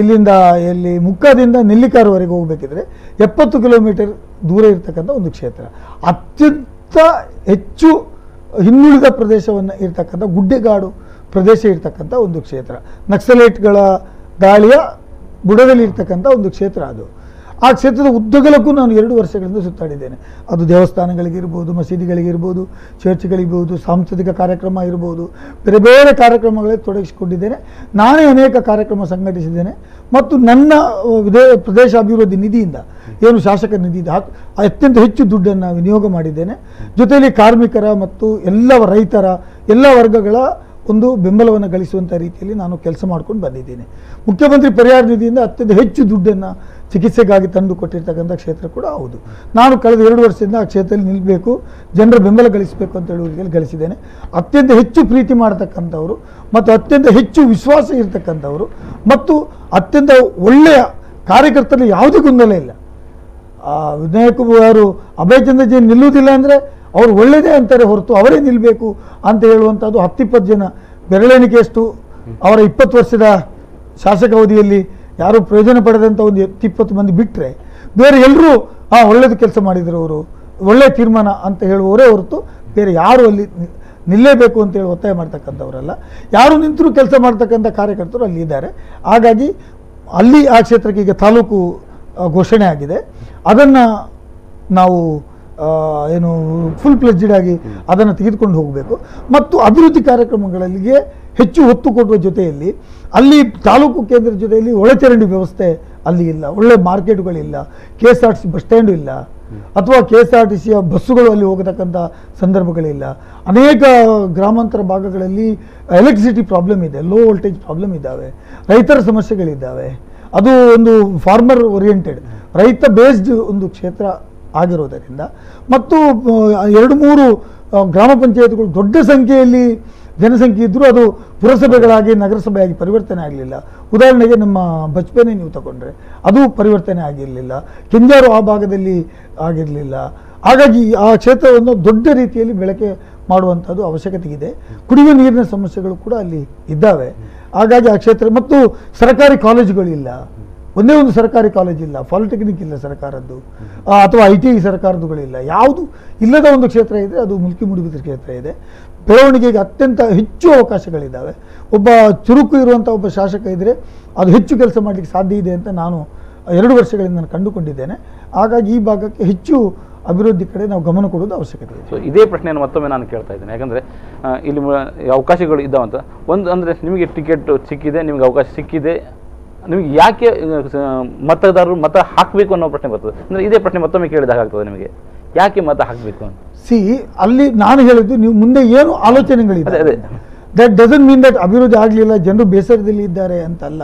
ಇಲ್ಲಿಂದ ಮುಕ್ಕಾದಿಂದ ನೆಲ್ಲಿಕಾರವರೆಗೆ ಹೋಗಬೇಕಿದ್ರೆ 70 ಕಿಲೋಮೀಟರ್ ದೂರ ಇರ್ತಕ್ಕಂಥ ಒಂದು ಕ್ಷೇತ್ರ. ಅತ್ಯಂತ ಹೆಚ್ಚು ಹಿಂದುಳಿದ ಪ್ರದೇಶವನ್ನು ಇರ್ತಕ್ಕಂಥ ಗುಡ್ಡೆಗಾಡು ಪ್ರದೇಶ ಇರ್ತಕ್ಕಂಥ ಒಂದು ಕ್ಷೇತ್ರ. ನಕ್ಸಲೈಟ್ಗಳ ದಾಳಿಯ ಬುಡದಲ್ಲಿ ಇರ್ತಕ್ಕಂಥ ಒಂದು ಕ್ಷೇತ್ರ ಅದು. ಆ ಕ್ಷೇತ್ರದ ಉದ್ದಗಲಕ್ಕೂ ನಾನು 2 ವರ್ಷಗಳಿಂದ ಸುತ್ತಾಡಿದ್ದೇನೆ. ಅದು ದೇವಸ್ಥಾನಗಳಿಗಿರ್ಬೋದು, ಮಸೀದಿಗಳಿಗಿರ್ಬೋದು, ಚರ್ಚ್ಗಳಿರ್ಬೋದು, ಸಾಂಸ್ಕೃತಿಕ ಕಾರ್ಯಕ್ರಮ ಇರ್ಬೋದು, ಬೇರೆ ಬೇರೆ ಕಾರ್ಯಕ್ರಮಗಳಲ್ಲಿ ತೊಡಗಿಸಿಕೊಂಡಿದ್ದೇನೆ. ನಾನೇ ಅನೇಕ ಕಾರ್ಯಕ್ರಮ ಸಂಘಟಿಸಿದ್ದೇನೆ. ಮತ್ತು ನನ್ನ ಪ್ರದೇಶ ಅಭಿವೃದ್ಧಿ ನಿಧಿಯಿಂದ, ಏನು ಶಾಸಕ ನಿಧಿಯಿಂದ ಅತ್ಯಂತ ಹೆಚ್ಚು ದುಡ್ಡನ್ನು ವಿನಿಯೋಗ ಮಾಡಿದ್ದೇನೆ. ಜೊತೆಯಲ್ಲಿ ಕಾರ್ಮಿಕರ ಮತ್ತು ರೈತರ ಎಲ್ಲ ವರ್ಗಗಳ ಒಂದು ಬೆಂಬಲವನ್ನು ಗಳಿಸುವಂಥ ರೀತಿಯಲ್ಲಿ ನಾನು ಕೆಲಸ ಮಾಡ್ಕೊಂಡು ಬಂದಿದ್ದೇನೆ. ಮುಖ್ಯಮಂತ್ರಿ ಪರಿಹಾರ ನಿಧಿಯಿಂದ ಅತ್ಯಂತ ಹೆಚ್ಚು ದುಡ್ಡನ್ನು ಚಿಕಿತ್ಸೆಗಾಗಿ ತಂದು ಕೊಟ್ಟಿರ್ತಕ್ಕಂಥ ಕ್ಷೇತ್ರ ಕೂಡ ಹೌದು. ನಾನು ಕಳೆದ 2 ವರ್ಷದಿಂದ ಆ ಕ್ಷೇತ್ರದಲ್ಲಿ ನಿಲ್ಲಬೇಕು, ಜನರ ಬೆಂಬಲ ಗಳಿಸಬೇಕು ಅಂತ ಹೇಳುವುದರಲ್ಲಿ ಗಳಿಸಿದ್ದೇನೆ. ಅತ್ಯಂತ ಹೆಚ್ಚು ಪ್ರೀತಿ ಮಾಡತಕ್ಕಂಥವರು ಮತ್ತು ಅತ್ಯಂತ ಹೆಚ್ಚು ವಿಶ್ವಾಸ ಇರತಕ್ಕಂಥವರು ಮತ್ತು ಅತ್ಯಂತ ಒಳ್ಳೆಯ ಕಾರ್ಯಕರ್ತರಲ್ಲಿ ಯಾವುದೇ ಗೊಂದಲ ಇಲ್ಲ. ವಿನಾಯಕ್ ಅವರು ಅಭಯ್ ಚಂದ್ರ ಜೈನ್ ನಿಲ್ಲುವುದಿಲ್ಲ ಅಂದರೆ ಅವರು ಒಳ್ಳೆಯದೇ ಅಂತಾರೆ ಹೊರತು ಅವರೇ ನಿಲ್ಲಬೇಕು ಅಂತ ಹೇಳುವಂಥದ್ದು 10-20 ಜನ ಬೆರಳೆಣಿಕೆಯಷ್ಟು ಅವರ 20 ವರ್ಷದ ಶಾಸಕಾವಧಿಯಲ್ಲಿ ಯಾರು ಪ್ರಯೋಜನ ಪಡೆದಂಥ ಒಂದು 20 ಮಂದಿ ಬಿಟ್ಟರೆ ಬೇರೆ ಎಲ್ಲರೂ ಒಳ್ಳೆಯದು ಕೆಲಸ ಮಾಡಿದರು, ಅವರು ಒಳ್ಳೆಯ ತೀರ್ಮಾನ ಅಂತ ಹೇಳುವವರೇ ಹೊರತು ಬೇರೆ ಯಾರು ಅಲ್ಲಿ ನಿಲ್ಲೇಬೇಕು ಅಂತೇಳಿ ಒತ್ತಾಯ ಮಾಡ್ತಕ್ಕಂಥವರಲ್ಲ. ಯಾರು ನಿಂತರೂ ಕೆಲಸ ಮಾಡ್ತಕ್ಕಂಥ ಕಾರ್ಯಕರ್ತರು ಅಲ್ಲಿ ಇದ್ದಾರೆ. ಹಾಗಾಗಿ ಅಲ್ಲಿ ಆ ಕ್ಷೇತ್ರಕ್ಕೆ ಈಗ ತಾಲೂಕು ಘೋಷಣೆ ಆಗಿದೆ. ಅದನ್ನು ನಾವು ಏನು ಫುಲ್ ಪ್ಲೆಜ್ಡ್ ಆಗಿ ಅದನ್ನು ತೆಗೆದುಕೊಂಡು ಹೋಗಬೇಕು. ಮತ್ತು ಅಭಿವೃದ್ಧಿ ಕಾರ್ಯಕ್ರಮಗಳಿಗೆ ಹೆಚ್ಚು ಒತ್ತು ಕೊಡುವ ಜೊತೆಯಲ್ಲಿ ಅಲ್ಲಿ ತಾಲೂಕು ಕೇಂದ್ರದ ಜೊತೆಯಲ್ಲಿ ಒಳಚರಂಡಿ ವ್ಯವಸ್ಥೆ ಅಲ್ಲಿ ಇಲ್ಲ, ಒಳ್ಳೆ ಮಾರ್ಕೆಟ್ಗಳಿಲ್ಲ, KSRTC ಬಸ್ ಸ್ಟ್ಯಾಂಡು ಇಲ್ಲ, ಅಥವಾ KSRTCಯ ಬಸ್ಸುಗಳು ಅಲ್ಲಿ ಹೋಗತಕ್ಕಂಥ ಸಂದರ್ಭಗಳಿಲ್ಲ. ಅನೇಕ ಗ್ರಾಮಾಂತರ ಭಾಗಗಳಲ್ಲಿ ಎಲೆಕ್ಟ್ರಿಸಿಟಿ ಪ್ರಾಬ್ಲಮ್ ಇದೆ, ಲೋ ವೋಲ್ಟೇಜ್ ಪ್ರಾಬ್ಲಮ್ ಇದ್ದಾವೆ, ರೈತರ ಸಮಸ್ಯೆಗಳಿದ್ದಾವೆ. ಅದು ಒಂದು ಫಾರ್ಮರ್ ಓರಿಯೆಂಟೆಡ್, ರೈತ ಬೇಸ್ಡ್ ಒಂದು ಕ್ಷೇತ್ರ ಆಗಿರೋದರಿಂದ ಮತ್ತು 2-3 ಗ್ರಾಮ ಪಂಚಾಯತ್ಗಳು ದೊಡ್ಡ ಸಂಖ್ಯೆಯಲ್ಲಿ ಜನಸಂಖ್ಯೆ ಇದ್ದರೂ ಅದು ಪುರಸಭೆಗಳಾಗಿ ನಗರಸಭೆಯಾಗಿ ಪರಿವರ್ತನೆ ಆಗಲಿಲ್ಲ. ಉದಾಹರಣೆಗೆ ನಮ್ಮ ಬಜ್ಪೆನೇ ನೀವು ತಗೊಂಡ್ರೆ ಅದು ಪರಿವರ್ತನೆ ಆಗಿರಲಿಲ್ಲ, ಕೆಂಜಾರು ಆ ಭಾಗದಲ್ಲಿ ಆಗಿರಲಿಲ್ಲ. ಹಾಗಾಗಿ ಆ ಕ್ಷೇತ್ರವನ್ನು ದೊಡ್ಡ ರೀತಿಯಲ್ಲಿ ಬೆಳಕೆ ಮಾಡುವಂಥದ್ದು ಅವಶ್ಯಕತೆ ಇದೆ. ಕುಡಿಯುವ ನೀರಿನ ಸಮಸ್ಯೆಗಳು ಕೂಡ ಅಲ್ಲಿ ಇದ್ದಾವೆ. ಹಾಗಾಗಿ ಆ ಕ್ಷೇತ್ರ ಮತ್ತು ಸರ್ಕಾರಿ ಕಾಲೇಜುಗಳಿಲ್ಲ, ಒಂದೇ ಒಂದು ಸರ್ಕಾರಿ ಕಾಲೇಜ್ ಇಲ್ಲ, ಪಾಲಿಟೆಕ್ನಿಕ್ ಇಲ್ಲ ಸರ್ಕಾರದ್ದು, ಅಥವಾ ITI ಸರ್ಕಾರದುಗಳಿಲ್ಲ. ಯಾವುದು ಇಲ್ಲದ ಒಂದು ಕ್ಷೇತ್ರ ಇದೆ ಅದು ಮುಲ್ಕಿ ಮೂಡುಬಿದಿರೆ ಕ್ಷೇತ್ರ ಇದೆ. ಬೆಳವಣಿಗೆಗೆ ಅತ್ಯಂತ ಹೆಚ್ಚು ಅವಕಾಶಗಳಿದ್ದಾವೆ. ಒಬ್ಬ ಚುರುಕು ಇರುವಂಥ ಒಬ್ಬ ಶಾಸಕ ಇದ್ದರೆ ಅದು ಹೆಚ್ಚು ಕೆಲಸ ಮಾಡಲಿಕ್ಕೆ ಸಾಧ್ಯ ಇದೆ ಅಂತ ನಾನು 2 ವರ್ಷಗಳಿಂದ ನಾನು ಕಂಡುಕೊಂಡಿದ್ದೇನೆ. ಹಾಗಾಗಿ ಈ ಭಾಗಕ್ಕೆ ಹೆಚ್ಚು ಅಭಿವೃದ್ಧಿ ಕಡೆ ನಾವು ಗಮನ ಕೊಡೋದು ಅವಶ್ಯಕತೆ ಇದೆ. ಸೊ ಇದೇ ಪ್ರಶ್ನೆಯನ್ನು ಮತ್ತೊಮ್ಮೆ ನಾನು ಕೇಳ್ತಾ ಇದ್ದೇನೆ. ಯಾಕಂದರೆ ಇಲ್ಲಿ ಅವಕಾಶಗಳು ಇದ್ದಾವಂತ ಒಂದು ಅಂದರೆ ನಿಮಗೆ ಟಿಕೆಟ್ ಸಿಕ್ಕಿದೆ, ನಿಮಗೆ ಅವಕಾಶ ಸಿಕ್ಕಿದೆ, ನಿಮಗೆ ಯಾಕೆ ಮತದಾರರು ಮತ ಹಾಕಬೇಕು ಅನ್ನೋ ಪ್ರಶ್ನೆ ಬರ್ತದೆ. ಅಂದರೆ ಇದೇ ಪ್ರಶ್ನೆ ಮತ್ತೊಮ್ಮೆ ಕೇಳಿದಾಗ ಆಗ್ತದೆ, ನಿಮಗೆ ಯಾಕೆ ಮತ ಹಾಕಬೇಕು ಅಂತ. ಅಲ್ಲಿ ನಾನು ಹೇಳಿದ್ದು ನೀವು ಮುಂದೆ ಏನು ಆಲೋಚನೆಗಳಿದೆ, ದಟ್ ಡಸಂಟ್ ಮೀನ್ ದಟ್ ಅಭಿವೃದ್ಧಿ ಆಗಲಿಲ್ಲ, ಜನರು ಬೇಸರದಲ್ಲಿ ಇದ್ದಾರೆ ಅಂತಲ್ಲ.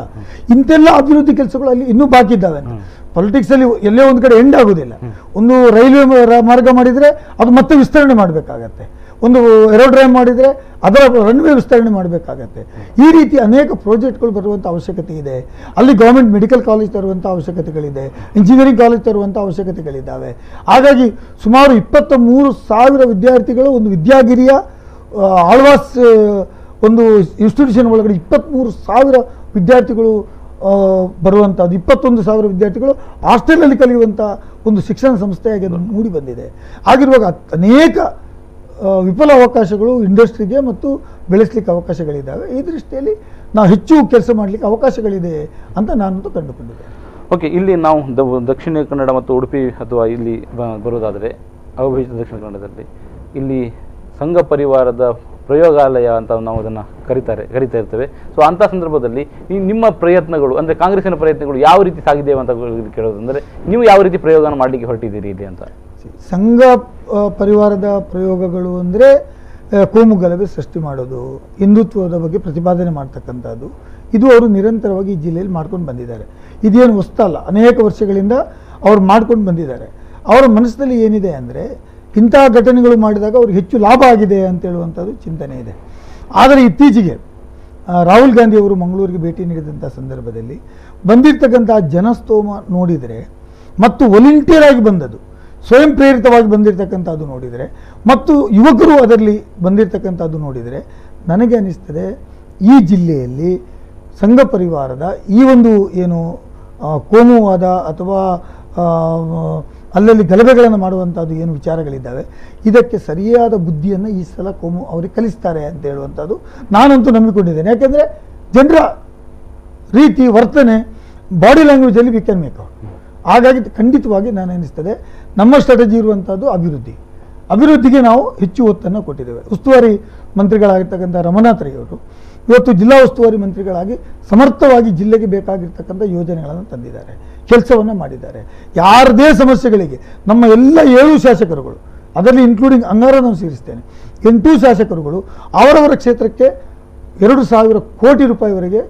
ಇಂತೆಲ್ಲ ಅಭಿವೃದ್ಧಿ ಕೆಲಸಗಳು ಅಲ್ಲಿ ಇನ್ನೂ ಬಾಕಿ ಇದ್ದಾವೆ ಅಂತ. ಪಾಲಿಟಿಕ್ಸಲ್ಲಿ ಎಲ್ಲೇ ಒಂದು ಕಡೆ ಎಂಡ್ ಆಗೋದಿಲ್ಲ. ಒಂದು ರೈಲ್ವೆ ಮಾರ್ಗ ಮಾಡಿದರೆ ಅದು ಮತ್ತೆ ವಿಸ್ತರಣೆ ಮಾಡಬೇಕಾಗತ್ತೆ, ಒಂದು ಏರೋಡ್ರೈವ್ ಮಾಡಿದರೆ ಅದರ ರನ್ವೇ ವಿಸ್ತರಣೆ ಮಾಡಬೇಕಾಗತ್ತೆ. ಈ ರೀತಿ ಅನೇಕ ಪ್ರಾಜೆಕ್ಟ್ಗಳು ಬರುವಂಥ ಅವಶ್ಯಕತೆ ಇದೆ. ಅಲ್ಲಿ ಗೌರ್ಮೆಂಟ್ ಮೆಡಿಕಲ್ ಕಾಲೇಜ್ ತರುವಂಥ ಅವಶ್ಯಕತೆಗಳಿದೆ, ಇಂಜಿನಿಯರಿಂಗ್ ಕಾಲೇಜ್ ತರುವಂಥ ಅವಶ್ಯಕತೆಗಳಿದ್ದಾವೆ. ಹಾಗಾಗಿ ಸುಮಾರು 23,000 ವಿದ್ಯಾರ್ಥಿಗಳು ಒಂದು ವಿದ್ಯಾಗಿರಿಯ ಆಳ್ವಾಸ್ ಒಂದು ಇನ್ಸ್ಟಿಟ್ಯೂಷನ್ ಒಳಗಡೆ 23,000 ವಿದ್ಯಾರ್ಥಿಗಳು ಬರುವಂಥದ್ದು 21,000 ವಿದ್ಯಾರ್ಥಿಗಳು ಹಾಸ್ಟೆಲಲ್ಲಿ ಕಲಿಯುವಂಥ ಒಂದು ಶಿಕ್ಷಣ ಸಂಸ್ಥೆಯಾಗಿ ಅದು ಮೂಡಿ ಬಂದಿದೆ. ಆಗಿರುವಾಗ ಅನೇಕ ವಿಫಲ ಅವಕಾಶಗಳು ಇಂಡಸ್ಟ್ರಿಗೆ ಮತ್ತು ಬೆಳೆಸಲಿಕ್ಕೆ ಅವಕಾಶಗಳಿದ್ದಾವೆ. ಈ ದೃಷ್ಟಿಯಲ್ಲಿ ನಾವು ಹೆಚ್ಚು ಕೆಲಸ ಮಾಡಲಿಕ್ಕೆ ಅವಕಾಶಗಳಿದೆ ಅಂತ ನಾನಂತೂ ಕಂಡುಕೊಂಡಿದ್ದೆ. ಓಕೆ, ಇಲ್ಲಿ ನಾವು ದಕ್ಷಿಣ ಕನ್ನಡ ಮತ್ತು ಉಡುಪಿ ಅಥವಾ ಇಲ್ಲಿ ಬರೋದಾದರೆ ಅವಿಭಜಿತ ದಕ್ಷಿಣ ಕನ್ನಡದಲ್ಲಿ ಇಲ್ಲಿ ಸಂಘ ಪರಿವಾರದ ಪ್ರಯೋಗಾಲಯ ಅಂತ ನಾವು ಅದನ್ನು ಕರಿತಾ ಇರ್ತೇವೆ. ಸೊ ಅಂಥ ಸಂದರ್ಭದಲ್ಲಿ ಈ ನಿಮ್ಮ ಪ್ರಯತ್ನಗಳು ಅಂದರೆ ಕಾಂಗ್ರೆಸ್ಸಿನ ಪ್ರಯತ್ನಗಳು ಯಾವ ರೀತಿ ಸಾಗಿದ್ದೇವೆ ಅಂತ ಕೇಳೋದಂದರೆ ನೀವು ಯಾವ ರೀತಿ ಪ್ರಯೋಗನ ಮಾಡಲಿಕ್ಕೆ ಹೊರಟಿದ್ದೀರಿ ಇಲ್ಲಿ ಅಂತ? ಸಂಘ ಪರಿವಾರದ ಪ್ರಯೋಗಗಳು ಅಂದರೆ ಕೋಮು ಗಲಭೆ ಸೃಷ್ಟಿ ಮಾಡೋದು, ಹಿಂದುತ್ವದ ಬಗ್ಗೆ ಪ್ರತಿಪಾದನೆ ಮಾಡ್ತಕ್ಕಂಥದ್ದು, ಇದು ಅವರು ನಿರಂತರವಾಗಿ ಈ ಜಿಲ್ಲೆಯಲ್ಲಿ ಮಾಡ್ಕೊಂಡು ಬಂದಿದ್ದಾರೆ. ಇದೇನು ಹೊಸ್ತಲ್ಲ, ಅನೇಕ ವರ್ಷಗಳಿಂದ ಅವ್ರು ಮಾಡ್ಕೊಂಡು ಬಂದಿದ್ದಾರೆ. ಅವರ ಮನಸ್ಸಿನಲ್ಲಿ ಏನಿದೆ ಅಂದರೆ ಇಂತಹ ಘಟನೆಗಳು ಮಾಡಿದಾಗ ಅವ್ರಿಗೆ ಹೆಚ್ಚು ಲಾಭ ಆಗಿದೆ ಅಂತ ಹೇಳುವಂಥದ್ದು ಚಿಂತನೆ ಇದೆ. ಆದರೆ ಇತ್ತೀಚೆಗೆ ರಾಹುಲ್ ಗಾಂಧಿಯವರು ಮಂಗಳೂರಿಗೆ ಭೇಟಿ ನೀಡಿದಂಥ ಸಂದರ್ಭದಲ್ಲಿ ಬಂದಿರತಕ್ಕಂಥ ಜನಸ್ತೋಮ ನೋಡಿದರೆ ಮತ್ತು ವಾಲಂಟಿಯರ್ ಆಗಿ ಬಂದದ್ದು, ಸ್ವಯಂ ಪ್ರೇರಿತವಾಗಿ ಬಂದಿರತಕ್ಕಂಥದ್ದು ನೋಡಿದರೆ ಮತ್ತು ಯುವಕರು ಅದರಲ್ಲಿ ಬಂದಿರತಕ್ಕಂಥದ್ದು ನೋಡಿದರೆ ನನಗೆ ಅನ್ನಿಸ್ತದೆ ಈ ಜಿಲ್ಲೆಯಲ್ಲಿ ಸಂಘ ಪರಿವಾರದ ಈ ಒಂದು ಏನು ಕೋಮುವಾದ ಅಥವಾ ಅಲ್ಲಲ್ಲಿ ಗಲಭೆಗಳನ್ನು ಮಾಡುವಂಥದ್ದು ಏನು ವಿಚಾರಗಳಿದ್ದಾವೆ, ಇದಕ್ಕೆ ಸರಿಯಾದ ಬುದ್ಧಿಯನ್ನು ಈ ಸಲ ಕೋಮು ಅವರಿಗೆ ಕಲಿಸ್ತಾರೆ ಅಂತ ಹೇಳುವಂಥದ್ದು ನಾನಂತೂ ನಂಬಿಕೊಂಡಿದ್ದೇನೆ. ಯಾಕೆಂದರೆ ಜನರ ರೀತಿ ವರ್ತನೆ ಬಾಡಿ ಲ್ಯಾಂಗ್ವೇಜಲ್ಲಿ ವಿ ಕ್ಯಾನ್ ಮೇಕ್ ಔಟ್. ಹಾಗಾಗಿ ಖಂಡಿತವಾಗಿ ನಾನು ಅನ್ನಿಸ್ತದೆ ನಮ್ಮ ಸ್ಟ್ರಾಟಜಿ ಇರುವಂಥದ್ದು ಅಭಿವೃದ್ಧಿಗೆ ನಾವು ಹೆಚ್ಚು ಒತ್ತನ್ನು ಕೊಟ್ಟಿದ್ದೇವೆ. ಉಸ್ತುವಾರಿ ಮಂತ್ರಿಗಳಾಗಿರ್ತಕ್ಕಂಥ ರಮನಾಥ್ ರೈ ಅವರು ಇವತ್ತು ಜಿಲ್ಲಾ ಉಸ್ತುವಾರಿ ಮಂತ್ರಿಗಳಾಗಿ ಸಮರ್ಥವಾಗಿ ಜಿಲ್ಲೆಗೆ ಬೇಕಾಗಿರ್ತಕ್ಕಂಥ ಯೋಜನೆಗಳನ್ನು ತಂದಿದ್ದಾರೆ, ಕೆಲಸವನ್ನು ಮಾಡಿದ್ದಾರೆ. ಯಾರದೇ ಸಮಸ್ಯೆಗಳಿಗೆ ನಮ್ಮ ಎಲ್ಲ 7 ಶಾಸಕರುಗಳು, ಅದರಲ್ಲಿ ಇನ್ಕ್ಲೂಡಿಂಗ್ ಅಂಗಾರ ನಾನು ಸೇರಿಸ್ತೇನೆ, 8 ಶಾಸಕರುಗಳು ಅವರವರ ಕ್ಷೇತ್ರಕ್ಕೆ 2,000 ಕೋಟಿ ರೂಪಾಯಿವರೆಗೆ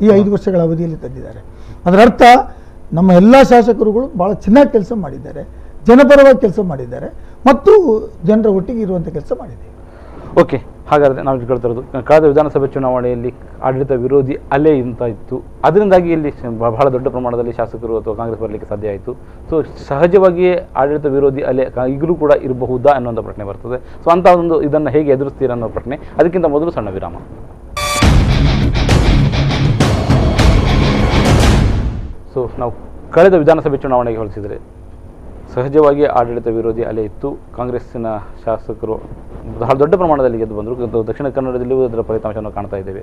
ಈ 5 ವರ್ಷಗಳ ಅವಧಿಯಲ್ಲಿ ತಂದಿದ್ದಾರೆ. ಅದರ ಅರ್ಥ ನಮ್ಮ ಎಲ್ಲ ಶಾಸಕರುಗಳು ಭಾಳ ಚೆನ್ನಾಗಿ ಕೆಲಸ ಮಾಡಿದ್ದಾರೆ, ಜನಪರವಾಗಿ ಕೆಲಸ ಮಾಡಿದ್ದಾರೆ ಮತ್ತು ಜನರ ಒಟ್ಟಿಗೆ ಇರುವಂಥ ಕೆಲಸ ಮಾಡಿದ್ದಾರೆ. ಓಕೆ, ಹಾಗಾದರೆ ನಾವು ಕೇಳ್ತಿರೋದು ಕಳೆದ ವಿಧಾನಸಭೆ ಚುನಾವಣೆಯಲ್ಲಿ ಆಡಳಿತ ವಿರೋಧಿ ಅಲೆ ಇಂತ ಇತ್ತು, ಅದರಿಂದಾಗಿ ಇಲ್ಲಿ ಬಹಳ ದೊಡ್ಡ ಪ್ರಮಾಣದಲ್ಲಿ ಶಾಸಕರು ಅಥವಾ ಕಾಂಗ್ರೆಸ್ ಬರಲಿಕ್ಕೆ ಸಾಧ್ಯ ಆಯಿತು. ಸೊ ಸಹಜವಾಗಿಯೇ ಆಡಳಿತ ವಿರೋಧಿ ಅಲೆ ಈಗಲೂ ಕೂಡ ಇರಬಹುದಾ ಅನ್ನೋ ಪ್ರಶ್ನೆ ಬರ್ತದೆ. ಸೊ ಅಂಥ ಒಂದು ಇದನ್ನು ಹೇಗೆ ಎದುರಿಸ್ತೀರಾ ಅನ್ನೋ ಪ್ರಶ್ನೆ. ಅದಕ್ಕಿಂತ ಮೊದಲು ಸಣ್ಣ ವಿರಾಮ. ಸೊ ನಾವು ಕಳೆದ ವಿಧಾನಸಭೆ ಚುನಾವಣೆಗೆ ಹೋಲಿಸಿದರೆ ಸಹಜವಾಗಿ ಆಡಳಿತ ವಿರೋಧಿ ಅಲೆ ಇತ್ತು. ಕಾಂಗ್ರೆಸ್ಸಿನ ಶಾಸಕರು ಬಹಳ ದೊಡ್ಡ ಪ್ರಮಾಣದಲ್ಲಿ ಗೆದ್ದು ಬಂದರು. ದಕ್ಷಿಣ ಕನ್ನಡದಲ್ಲಿಯೂ ಅದರ ಫಲಿತಾಂಶವನ್ನು ಕಾಣ್ತಾ ಇದ್ದೇವೆ.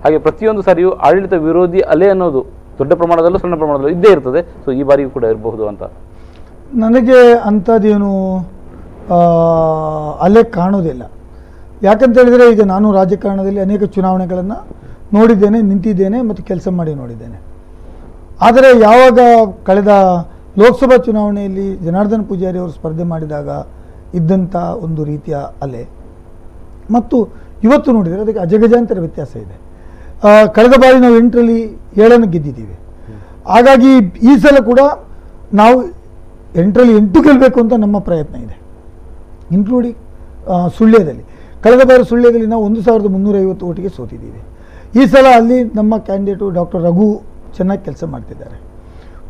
ಹಾಗೆ ಪ್ರತಿಯೊಂದು ಸಾರಿಯೂ ಆಡಳಿತ ವಿರೋಧಿ ಅಲೆ ಅನ್ನೋದು ದೊಡ್ಡ ಪ್ರಮಾಣದಲ್ಲೂ ಸಣ್ಣ ಪ್ರಮಾಣದಲ್ಲೂ ಇದ್ದೇ ಇರ್ತದೆ. ಸೊ ಈ ಬಾರಿಯೂ ಕೂಡ ಇರಬಹುದು ಅಂತ ನನಗೆ ಅಂಥದ್ದೇನು ಅಲೆ ಕಾಣೋದಿಲ್ಲ. ಯಾಕಂತ ಹೇಳಿದರೆ ಈಗ ನಾನು ರಾಜಕಾರಣದಲ್ಲಿ ಅನೇಕ ಚುನಾವಣೆಗಳನ್ನು ನೋಡಿದ್ದೇನೆ, ನಿಂತಿದ್ದೇನೆ ಮತ್ತು ಕೆಲಸ ಮಾಡಿ ನೋಡಿದ್ದೇನೆ. ಆದರೆ ಯಾವಾಗ ಕಳೆದ ಲೋಕಸಭಾ ಚುನಾವಣೆಯಲ್ಲಿ ಜನಾರ್ದನ್ ಪೂಜಾರಿ ಅವರು ಸ್ಪರ್ಧೆ ಮಾಡಿದಾಗ ಇದ್ದಂಥ ಒಂದು ರೀತಿಯ ಅಲೆ ಮತ್ತು ಇವತ್ತು ನೋಡಿದರೆ ಅದಕ್ಕೆ ಅಜಗಜಾಂತರ ವ್ಯತ್ಯಾಸ ಇದೆ. ಕಳೆದ ಬಾರಿ ನಾವು 8ರಲ್ಲಿ 7 ಗೆದ್ದಿದ್ದೀವಿ. ಹಾಗಾಗಿ ಈ ಸಲ ಕೂಡ ನಾವು 8ರಲ್ಲಿ 8 ಗೆಲ್ಲಬೇಕು ಅಂತ ನಮ್ಮ ಪ್ರಯತ್ನ ಇದೆ, ಇನ್ಕ್ಲೂಡಿಂಗ್ ಸುಳ್ಯದಲ್ಲಿ. ಕಳೆದ ಬಾರಿ ಸುಳ್ಯದಲ್ಲಿ ನಾವು 1,350 ಓಟಿಗೆ ಸೋತಿದ್ದೀವಿ. ಈ ಸಲ ಅಲ್ಲಿ ನಮ್ಮ ಕ್ಯಾಂಡಿಡೇಟು ಡಾಕ್ಟರ್ ರಘು ಚೆನ್ನಾಗಿ ಕೆಲಸ ಮಾಡ್ತಿದ್ದಾರೆ.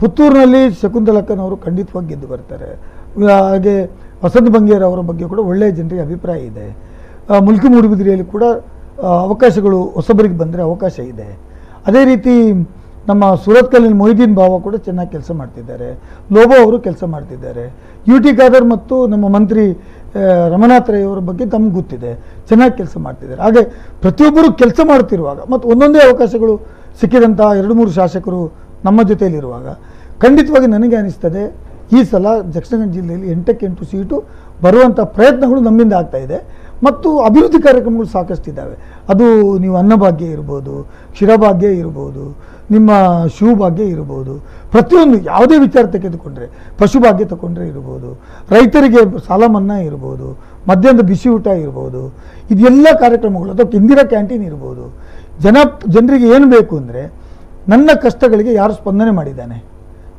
ಪುತ್ತೂರಿನಲ್ಲಿ ಶಕುಂತಲಕ್ಕನವರು ಖಂಡಿತವಾಗಿ ಗೆದ್ದು ಬರ್ತಾರೆ. ಹಾಗೆ ವಸಂತ ಬಂಗೇರ್ ಅವರ ಬಗ್ಗೆ ಕೂಡ ಒಳ್ಳೆಯ ಜನರಿಗೆ ಅಭಿಪ್ರಾಯ ಇದೆ. ಮುಲ್ಕಿ ಮೂಡುಬಿದಿರೆಯಲ್ಲಿ ಕೂಡ ಅವಕಾಶಗಳು ಹೊಸಬರಿಗೆ ಬಂದರೆ ಅವಕಾಶ ಇದೆ. ಅದೇ ರೀತಿ ನಮ್ಮ ಸೂರತ್ಕಲ್ನಲ್ಲಿ ಮೊಯ್ದೀನ್ ಬಾವ ಕೂಡ ಚೆನ್ನಾಗಿ ಕೆಲಸ ಮಾಡ್ತಿದ್ದಾರೆ. ಲೋಬೋ ಅವರು ಕೆಲಸ ಮಾಡ್ತಿದ್ದಾರೆ. UT ಖಾದರ್ ಮತ್ತು ನಮ್ಮ ಮಂತ್ರಿ ರಮನಾಥ್ ರೈ ಅವರ ಬಗ್ಗೆ ತಮ್ಗೆ ಗೊತ್ತಿದೆ, ಚೆನ್ನಾಗಿ ಕೆಲಸ ಮಾಡ್ತಿದ್ದಾರೆ. ಹಾಗೆ ಪ್ರತಿಯೊಬ್ಬರು ಕೆಲಸ ಮಾಡ್ತಿರುವಾಗ ಮತ್ತು ಒಂದೊಂದೇ ಅವಕಾಶಗಳು ಸಿಕ್ಕಿದಂಥ 2-3 ಶಾಸಕರು ನಮ್ಮ ಜೊತೆಯಲ್ಲಿರುವಾಗ ಖಂಡಿತವಾಗಿ ನನಗೆ ಅನಿಸ್ತದೆ ಈ ಸಲ ದಕ್ಷಿಣ ಕನ್ನಡ ಜಿಲ್ಲೆಯಲ್ಲಿ 8ಕ್ಕೆ 8 ಸೀಟು ಬರುವಂಥ ಪ್ರಯತ್ನಗಳು ನಮ್ಮಿಂದ ಆಗ್ತಾ ಇದೆ. ಮತ್ತು ಅಭಿವೃದ್ಧಿ ಕಾರ್ಯಕ್ರಮಗಳು ಸಾಕಷ್ಟಿದ್ದಾವೆ. ಅದು ನೀವು ಅನ್ನಭಾಗ್ಯ ಇರ್ಬೋದು, ಕ್ಷೀರಭಾಗ್ಯ ಇರ್ಬೋದು, ನಿಮ್ಮ ಶಿವಭಾಗ್ಯ ಇರ್ಬೋದು, ಪ್ರತಿಯೊಂದು ಯಾವುದೇ ವಿಚಾರ ತೆಗೆದುಕೊಂಡ್ರೆ, ಪಶುಭಾಗ್ಯ ತಗೊಂಡ್ರೆ ಇರ್ಬೋದು, ರೈತರಿಗೆ ಸಾಲ ಮನ್ನಾ ಇರ್ಬೋದು, ಮಧ್ಯಾಹ್ನದ ಬಿಸಿ ಊಟ ಇರ್ಬೋದು, ಇದೆಲ್ಲ ಕಾರ್ಯಕ್ರಮಗಳು, ಅದಕ್ಕೆ ಇಂದಿರಾ ಕ್ಯಾಂಟೀನ್ ಇರ್ಬೋದು. ಜನರಿಗೆ ಏನು ಬೇಕು ಅಂದರೆ ನನ್ನ ಕಷ್ಟಗಳಿಗೆ ಯಾರು ಸ್ಪಂದನೆ ಮಾಡಿದ್ದಾನೆ,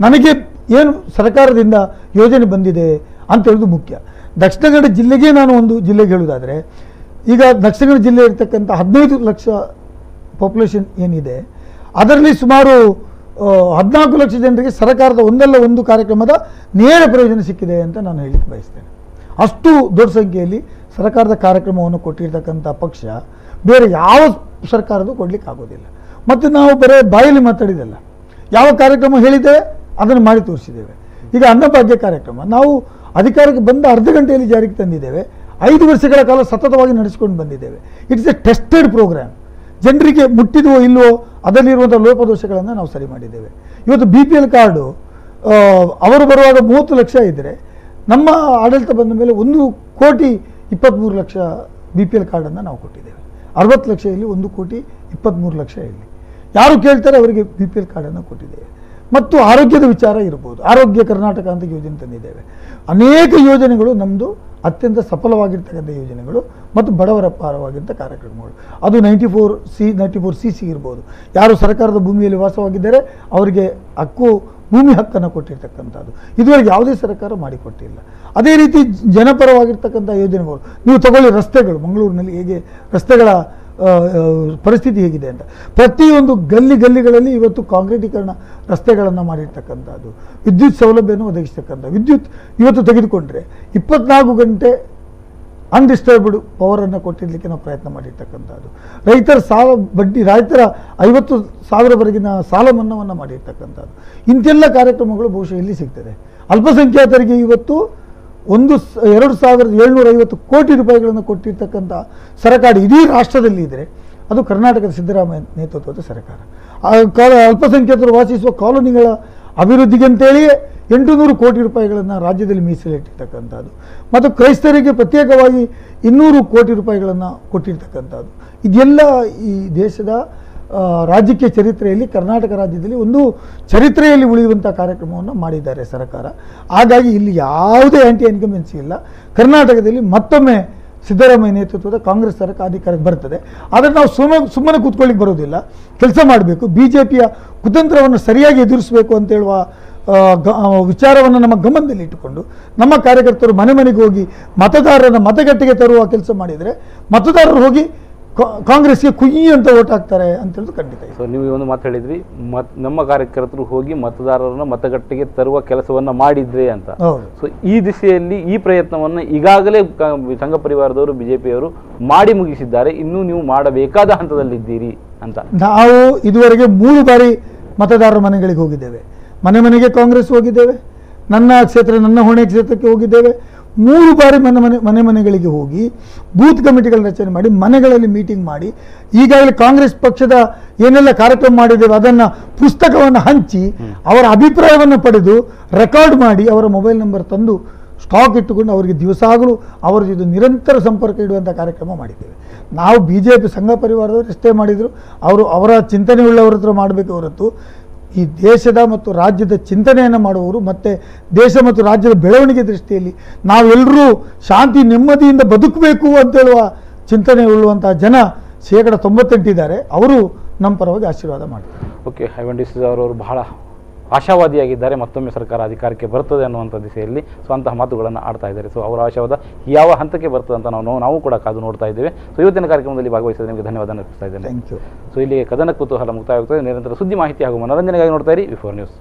ನನಗೆ ಏನು ಸರ್ಕಾರದಿಂದ ಯೋಜನೆ ಬಂದಿದೆ ಅಂತ ಹೇಳೋದು ಮುಖ್ಯ. ದಕ್ಷಿಣ ಕನ್ನಡ ಜಿಲ್ಲೆಗೆ ನಾನು ಒಂದು ಜಿಲ್ಲೆಗೆ ಹೇಳೋದಾದರೆ, ಈಗ ದಕ್ಷಿಣ ಕನ್ನಡ ಜಿಲ್ಲೆ ಇರತಕ್ಕಂಥ 15 ಲಕ್ಷ ಪಾಪ್ಯುಲೇಷನ್ ಏನಿದೆ, ಅದರಲ್ಲಿ ಸುಮಾರು 14 ಲಕ್ಷ ಜನರಿಗೆ ಸರ್ಕಾರದ ಒಂದಲ್ಲ ಒಂದು ಕಾರ್ಯಕ್ರಮದ ನೇರ ಪ್ರಯೋಜನ ಸಿಕ್ಕಿದೆ ಅಂತ ನಾನು ಹೇಳಲಿಕ್ಕೆ ಬಯಸ್ತೇನೆ. ಅಷ್ಟು ದೊಡ್ಡ ಸಂಖ್ಯೆಯಲ್ಲಿ ಸರ್ಕಾರದ ಕಾರ್ಯಕ್ರಮವನ್ನು ಕೊಟ್ಟಿರ್ತಕ್ಕಂಥ ಪಕ್ಷ ಬೇರೆ ಯಾವ ಸರ್ಕಾರದ್ದು ಕೊಡಲಿಕ್ಕೆ ಆಗೋದಿಲ್ಲ. ಮತ್ತು ನಾವು ಬರೀ ಬಾಯಲ್ಲಿ ಮಾತಾಡಿದಲ್ಲ, ಯಾವ ಕಾರ್ಯಕ್ರಮ ಹೇಳಿದ್ದೇವೆ ಅದನ್ನು ಮಾಡಿ ತೋರಿಸಿದ್ದೇವೆ. ಈಗ ಅನ್ನಭಾಗ್ಯ ಕಾರ್ಯಕ್ರಮ ನಾವು ಅಧಿಕಾರಕ್ಕೆ ಬಂದ ಅರ್ಧ ಗಂಟೆಯಲ್ಲಿ ಜಾರಿಗೆ ತಂದಿದ್ದೇವೆ. 5 ವರ್ಷಗಳ ಕಾಲ ಸತತವಾಗಿ ನಡೆಸಿಕೊಂಡು ಬಂದಿದ್ದೇವೆ. It's a tested program. ಜನರಿಗೆ ಮುಟ್ಟಿದವೋ ಇಲ್ಲವೋ ಅದರಲ್ಲಿರುವಂಥ ಲೋಪದೋಷಗಳನ್ನು ನಾವು ಸರಿ ಮಾಡಿದ್ದೇವೆ. ಇವತ್ತು BPL ಕಾರ್ಡು ಅವರು ಬರುವಾಗ 30 ಲಕ್ಷ ಇದ್ದರೆ ನಮ್ಮ ಆಡಳಿತ ಬಂದ ಮೇಲೆ 1,23,00,000 BPL ಕಾರ್ಡನ್ನು ನಾವು ಕೊಟ್ಟಿದ್ದೇವೆ. 60 ಲಕ್ಷ ಇಲ್ಲಿ, 1,23,00,000 ಇಲ್ಲಿ. ಯಾರು ಕೇಳ್ತಾರೆ ಅವರಿಗೆ BPL ಕಾರ್ಡನ್ನು ಕೊಟ್ಟಿದ್ದೇವೆ. ಮತ್ತು ಆರೋಗ್ಯದ ವಿಚಾರ ಇರ್ಬೋದು, ಆರೋಗ್ಯ ಕರ್ನಾಟಕ ಅಂತ ಯೋಜನೆ ತಂದಿದ್ದೇವೆ. ಅನೇಕ ಯೋಜನೆಗಳು ನಮ್ಮದು ಅತ್ಯಂತ ಸಫಲವಾಗಿರ್ತಕ್ಕಂಥ ಯೋಜನೆಗಳು ಮತ್ತು ಬಡವರ ಪರವಾಗಿದ್ದ ಕಾರ್ಯಕ್ರಮಗಳು. ಅದು 94CC ಇರ್ಬೋದು. ಯಾರು ಸರ್ಕಾರದ ಭೂಮಿಯಲ್ಲಿ ವಾಸವಾಗಿದ್ದಾರೆ ಅವರಿಗೆ ಭೂಮಿ ಹಕ್ಕನ್ನು ಕೊಟ್ಟಿರ್ತಕ್ಕಂಥದ್ದು ಇದುವರೆಗೆ ಯಾವುದೇ ಸರ್ಕಾರ ಮಾಡಿಕೊಟ್ಟಿಲ್ಲ. ಅದೇ ರೀತಿ ಜನಪರವಾಗಿರ್ತಕ್ಕಂಥ ಯೋಜನೆಗಳು ನೀವು ತಗೊಳ್ಳಿ. ರಸ್ತೆಗಳು, ಮಂಗಳೂರಿನಲ್ಲಿ ಹೇಗೆ ರಸ್ತೆಗಳ ಪರಿಸ್ಥಿತಿ ಹೇಗಿದೆ ಅಂತ, ಪ್ರತಿಯೊಂದು ಗಲ್ಲಿಗಳಲ್ಲಿ ಇವತ್ತು ಕಾಂಕ್ರೀಟೀಕರಣ ರಸ್ತೆಗಳನ್ನು ಮಾಡಿರ್ತಕ್ಕಂಥದ್ದು, ವಿದ್ಯುತ್ ಸೌಲಭ್ಯವನ್ನು ಒದಗಿಸ್ತಕ್ಕಂಥ, ವಿದ್ಯುತ್ ಇವತ್ತು ತೆಗೆದುಕೊಂಡ್ರೆ 24 ಗಂಟೆ ಅನ್ಡಿಸ್ಟರ್ಬ್ಡ್ ಪವರನ್ನು ಕೊಟ್ಟಿರಲಿಕ್ಕೆ ನಾವು ಪ್ರಯತ್ನ ಮಾಡಿರ್ತಕ್ಕಂಥದ್ದು, ರೈತರ ರೈತರ 50,000ವರೆಗಿನ ಸಾಲ ಮನ್ನಾವನ್ನು ಮಾಡಿರ್ತಕ್ಕಂಥದ್ದು. ಇಂಥೆಲ್ಲ ಕಾರ್ಯಕ್ರಮಗಳು ಬಹುಶಃ ಇಲ್ಲಿ ಸಿಗ್ತದೆ. ಅಲ್ಪಸಂಖ್ಯಾತರಿಗೆ ಇವತ್ತು 2,750 ಕೋಟಿ ರೂಪಾಯಿಗಳನ್ನು ಕೊಟ್ಟಿರ್ತಕ್ಕಂಥ ಸರ್ಕಾರ ಇಡೀ ರಾಷ್ಟ್ರದಲ್ಲಿ ಇದ್ದರೆ ಅದು ಕರ್ನಾಟಕದ ಸಿದ್ದರಾಮಯ್ಯ ನೇತೃತ್ವದ ಸರ್ಕಾರ. ಅಲ್ಪಸಂಖ್ಯಾತರು ವಾಸಿಸುವ ಕಾಲೋನಿಗಳ ಅಭಿವೃದ್ಧಿಗೆ ಅಂತೇಳಿಯೇ 800 ಕೋಟಿ ರೂಪಾಯಿಗಳನ್ನು ರಾಜ್ಯದಲ್ಲಿ ಮೀಸಲಿಟ್ಟಿರ್ತಕ್ಕಂಥದ್ದು, ಮತ್ತು ಕ್ರೈಸ್ತರಿಗೆ ಪ್ರತ್ಯೇಕವಾಗಿ 200 ಕೋಟಿ ರೂಪಾಯಿಗಳನ್ನು ಕೊಟ್ಟಿರ್ತಕ್ಕಂಥದ್ದು. ಇದೆಲ್ಲ ಈ ದೇಶದ ರಾಜಕೀಯ ಚರಿತ್ರೆಯಲ್ಲಿ ಕರ್ನಾಟಕ ರಾಜ್ಯದಲ್ಲಿ ಒಂದು ಚರಿತ್ರೆಯಲ್ಲಿ ಉಳಿಯುವಂಥ ಕಾರ್ಯಕ್ರಮವನ್ನು ಮಾಡಿದ್ದಾರೆ ಸರ್ಕಾರ. ಹಾಗಾಗಿ ಇಲ್ಲಿ ಯಾವುದೇ ಆ್ಯಂಟಿ ಇನ್ಕಂಬೆನ್ಸಿ ಇಲ್ಲ. ಕರ್ನಾಟಕದಲ್ಲಿ ಮತ್ತೊಮ್ಮೆ ಸಿದ್ದರಾಮಯ್ಯ ನೇತೃತ್ವದ ಕಾಂಗ್ರೆಸ್ ಸರ್ಕಾರ ಅಧಿಕಾರಕ್ಕೆ ಬರ್ತದೆ. ಆದರೆ ನಾವು ಸುಮ್ಮನೆ ಕೂತ್ಕೊಳ್ಳಿಕ್ಕೆ ಬರೋದಿಲ್ಲ, ಕೆಲಸ ಮಾಡಬೇಕು. BJPಯ ಕುತಂತ್ರವನ್ನು ಸರಿಯಾಗಿ ಎದುರಿಸಬೇಕು ಅಂತೇಳುವ ವಿಚಾರವನ್ನು ನಮ್ಮ ಗಮನದಲ್ಲಿ ಇಟ್ಟುಕೊಂಡು ನಮ್ಮ ಕಾರ್ಯಕರ್ತರು ಮನೆಗೆ ಹೋಗಿ ಮತದಾರರನ್ನು ಮತಗಟ್ಟೆಗೆ ತರುವ ಕೆಲಸ ಮಾಡಿದರೆ ಮತದಾರರು ಹೋಗಿ ಕಾಂಗ್ರೆಸ್ಗೆ ಕುಯ್ಯಿ ಅಂತ ಓಟ್ ಹಾಕ್ತಾರೆ ಅಂತ ಹೇಳೋದು ಖಂಡಿತ. ಸೊ ನೀವು ಒಂದು ಮಾತು ಹೇಳಿದ್ರಿ, ನಮ್ಮ ಕಾರ್ಯಕರ್ತರು ಹೋಗಿ ಮತದಾರರನ್ನ ಮತಗಟ್ಟೆಗೆ ತರುವ ಕೆಲಸವನ್ನ ಮಾಡಿದ್ರೆ ಅಂತ. ಸೊ ಈ ದಿಸೆಯಲ್ಲಿ ಈ ಪ್ರಯತ್ನವನ್ನು ಈಗಾಗಲೇ ಸಂಘ ಪರಿವಾರದವರು BJPಯವರು ಮಾಡಿ ಮುಗಿಸಿದ್ದಾರೆ, ಇನ್ನೂ ನೀವು ಮಾಡಬೇಕಾದ ಹಂತದಲ್ಲಿದ್ದೀರಿ ಅಂತ. ನಾವು ಇದುವರೆಗೆ 3 ಬಾರಿ ಮತದಾರರ ಮನೆಗಳಿಗೆ ಹೋಗಿದ್ದೇವೆ. ಮನೆಗೆ ಕಾಂಗ್ರೆಸ್ ಹೋಗಿದ್ದೇವೆ, ನನ್ನ ಹೊಣೆ ಕ್ಷೇತ್ರಕ್ಕೆ ಹೋಗಿದ್ದೇವೆ. 3 ಬಾರಿ ಮನೆಗಳಿಗೆ ಹೋಗಿ ಬೂತ್ ಕಮಿಟಿಗಳ ರಚನೆ ಮಾಡಿ ಮನೆಗಳಲ್ಲಿ ಮೀಟಿಂಗ್ ಮಾಡಿ ಈಗಾಗಲೇ ಕಾಂಗ್ರೆಸ್ ಪಕ್ಷದ ಏನೆಲ್ಲ ಕಾರ್ಯಕ್ರಮ ಮಾಡಿದ್ದೇವೆ ಅದನ್ನು ಪುಸ್ತಕವನ್ನು ಹಂಚಿ ಅವರ ಅಭಿಪ್ರಾಯವನ್ನು ಪಡೆದು ರೆಕಾರ್ಡ್ ಮಾಡಿ ಅವರ ಮೊಬೈಲ್ ನಂಬರ್ ತಂದು ಸ್ಟಾಕ್ ಇಟ್ಟುಕೊಂಡು ಅವರಿಗೆ ದಿವಸಾಗಲೂ ಅವರ ಜೊತೆ ನಿರಂತರ ಸಂಪರ್ಕ ಇಡುವಂಥ ಕಾರ್ಯಕ್ರಮ ಮಾಡಿದ್ದೇವೆ. ನಾವು BJP ಸಂಘ ಪರಿವಾರದವರು ಎಷ್ಟೇ ಮಾಡಿದರು ಅವರ ಚಿಂತನೆ ಉಳ್ಳವರ ಹತ್ರ ಮಾಡಬೇಕು ಹೊರತು ಈ ದೇಶದ ಮತ್ತು ರಾಜ್ಯದ ಚಿಂತನೆಯನ್ನು ಮಾಡುವವರು ಮತ್ತು ದೇಶ ಮತ್ತು ರಾಜ್ಯದ ಬೆಳವಣಿಗೆ ದೃಷ್ಟಿಯಲ್ಲಿ ನಾವೆಲ್ಲರೂ ಶಾಂತಿ ನೆಮ್ಮದಿಯಿಂದ ಬದುಕಬೇಕು ಅಂತೇಳುವ ಚಿಂತನೆ ಉಳ್ಳುವಂಥ ಜನ 98% ಇದ್ದಾರೆ. ಅವರು ನಮ್ಮ ಪರವಾಗಿ ಆಶೀರ್ವಾದ ಮಾಡ್ತಾರೆ. ಓಕೆ, ಐವನ್ ಡಿಸೋಜಾ ಅವರವರು ಬಹಳ ಆಶಾವಾದಿಯಾಗಿದ್ದಾರೆ, ಮತ್ತೊಮ್ಮೆ ಸರ್ಕಾರ ಅಧಿಕಾರಕ್ಕೆ ಬರ್ತದೆ ಅನ್ನುವಂಥ ದಿಸೆಯಲ್ಲಿ. ಸೊ ಅಂತಹ ಮಾತುಗಳನ್ನು ಆಡ್ತಾ ಇದ್ದಾರೆ. ಸೊ ಅವರ ಆಶಾವಾದ ಯಾವ ಹಂತಕ್ಕೆ ಬರ್ತದೆ ಅಂತ ನಾವು ಕೂಡ ಕಾದು ನೋಡ್ತಾ ಇದ್ದೇವೆ. ಸೊ ಇವತ್ತಿನ ಕಾರ್ಯಕ್ರಮದಲ್ಲಿ ಭಾಗವಹಿಸಿದ ನಿಮಗೆ ಧನ್ಯವಾದ ಅರ್ಪಿಸ್ತಾ ಇದ್ದೇನೆ. Thank you. ಸೊ ಇಲ್ಲಿಗೆ ಕದನ ಕುತೂಹಲ ಮುಕ್ತಾಯವಾಗುತ್ತದೆ. ನಿರಂತರ ಸುದ್ದಿ ಮಾಹಿತಿ ಹಾಗೂ ಮನೋರಂಜನೆಗಾಗಿ ನೋಡ್ತಾ ಇರಿ ವಿಫೋರ್ ನ್ಯೂಸ್.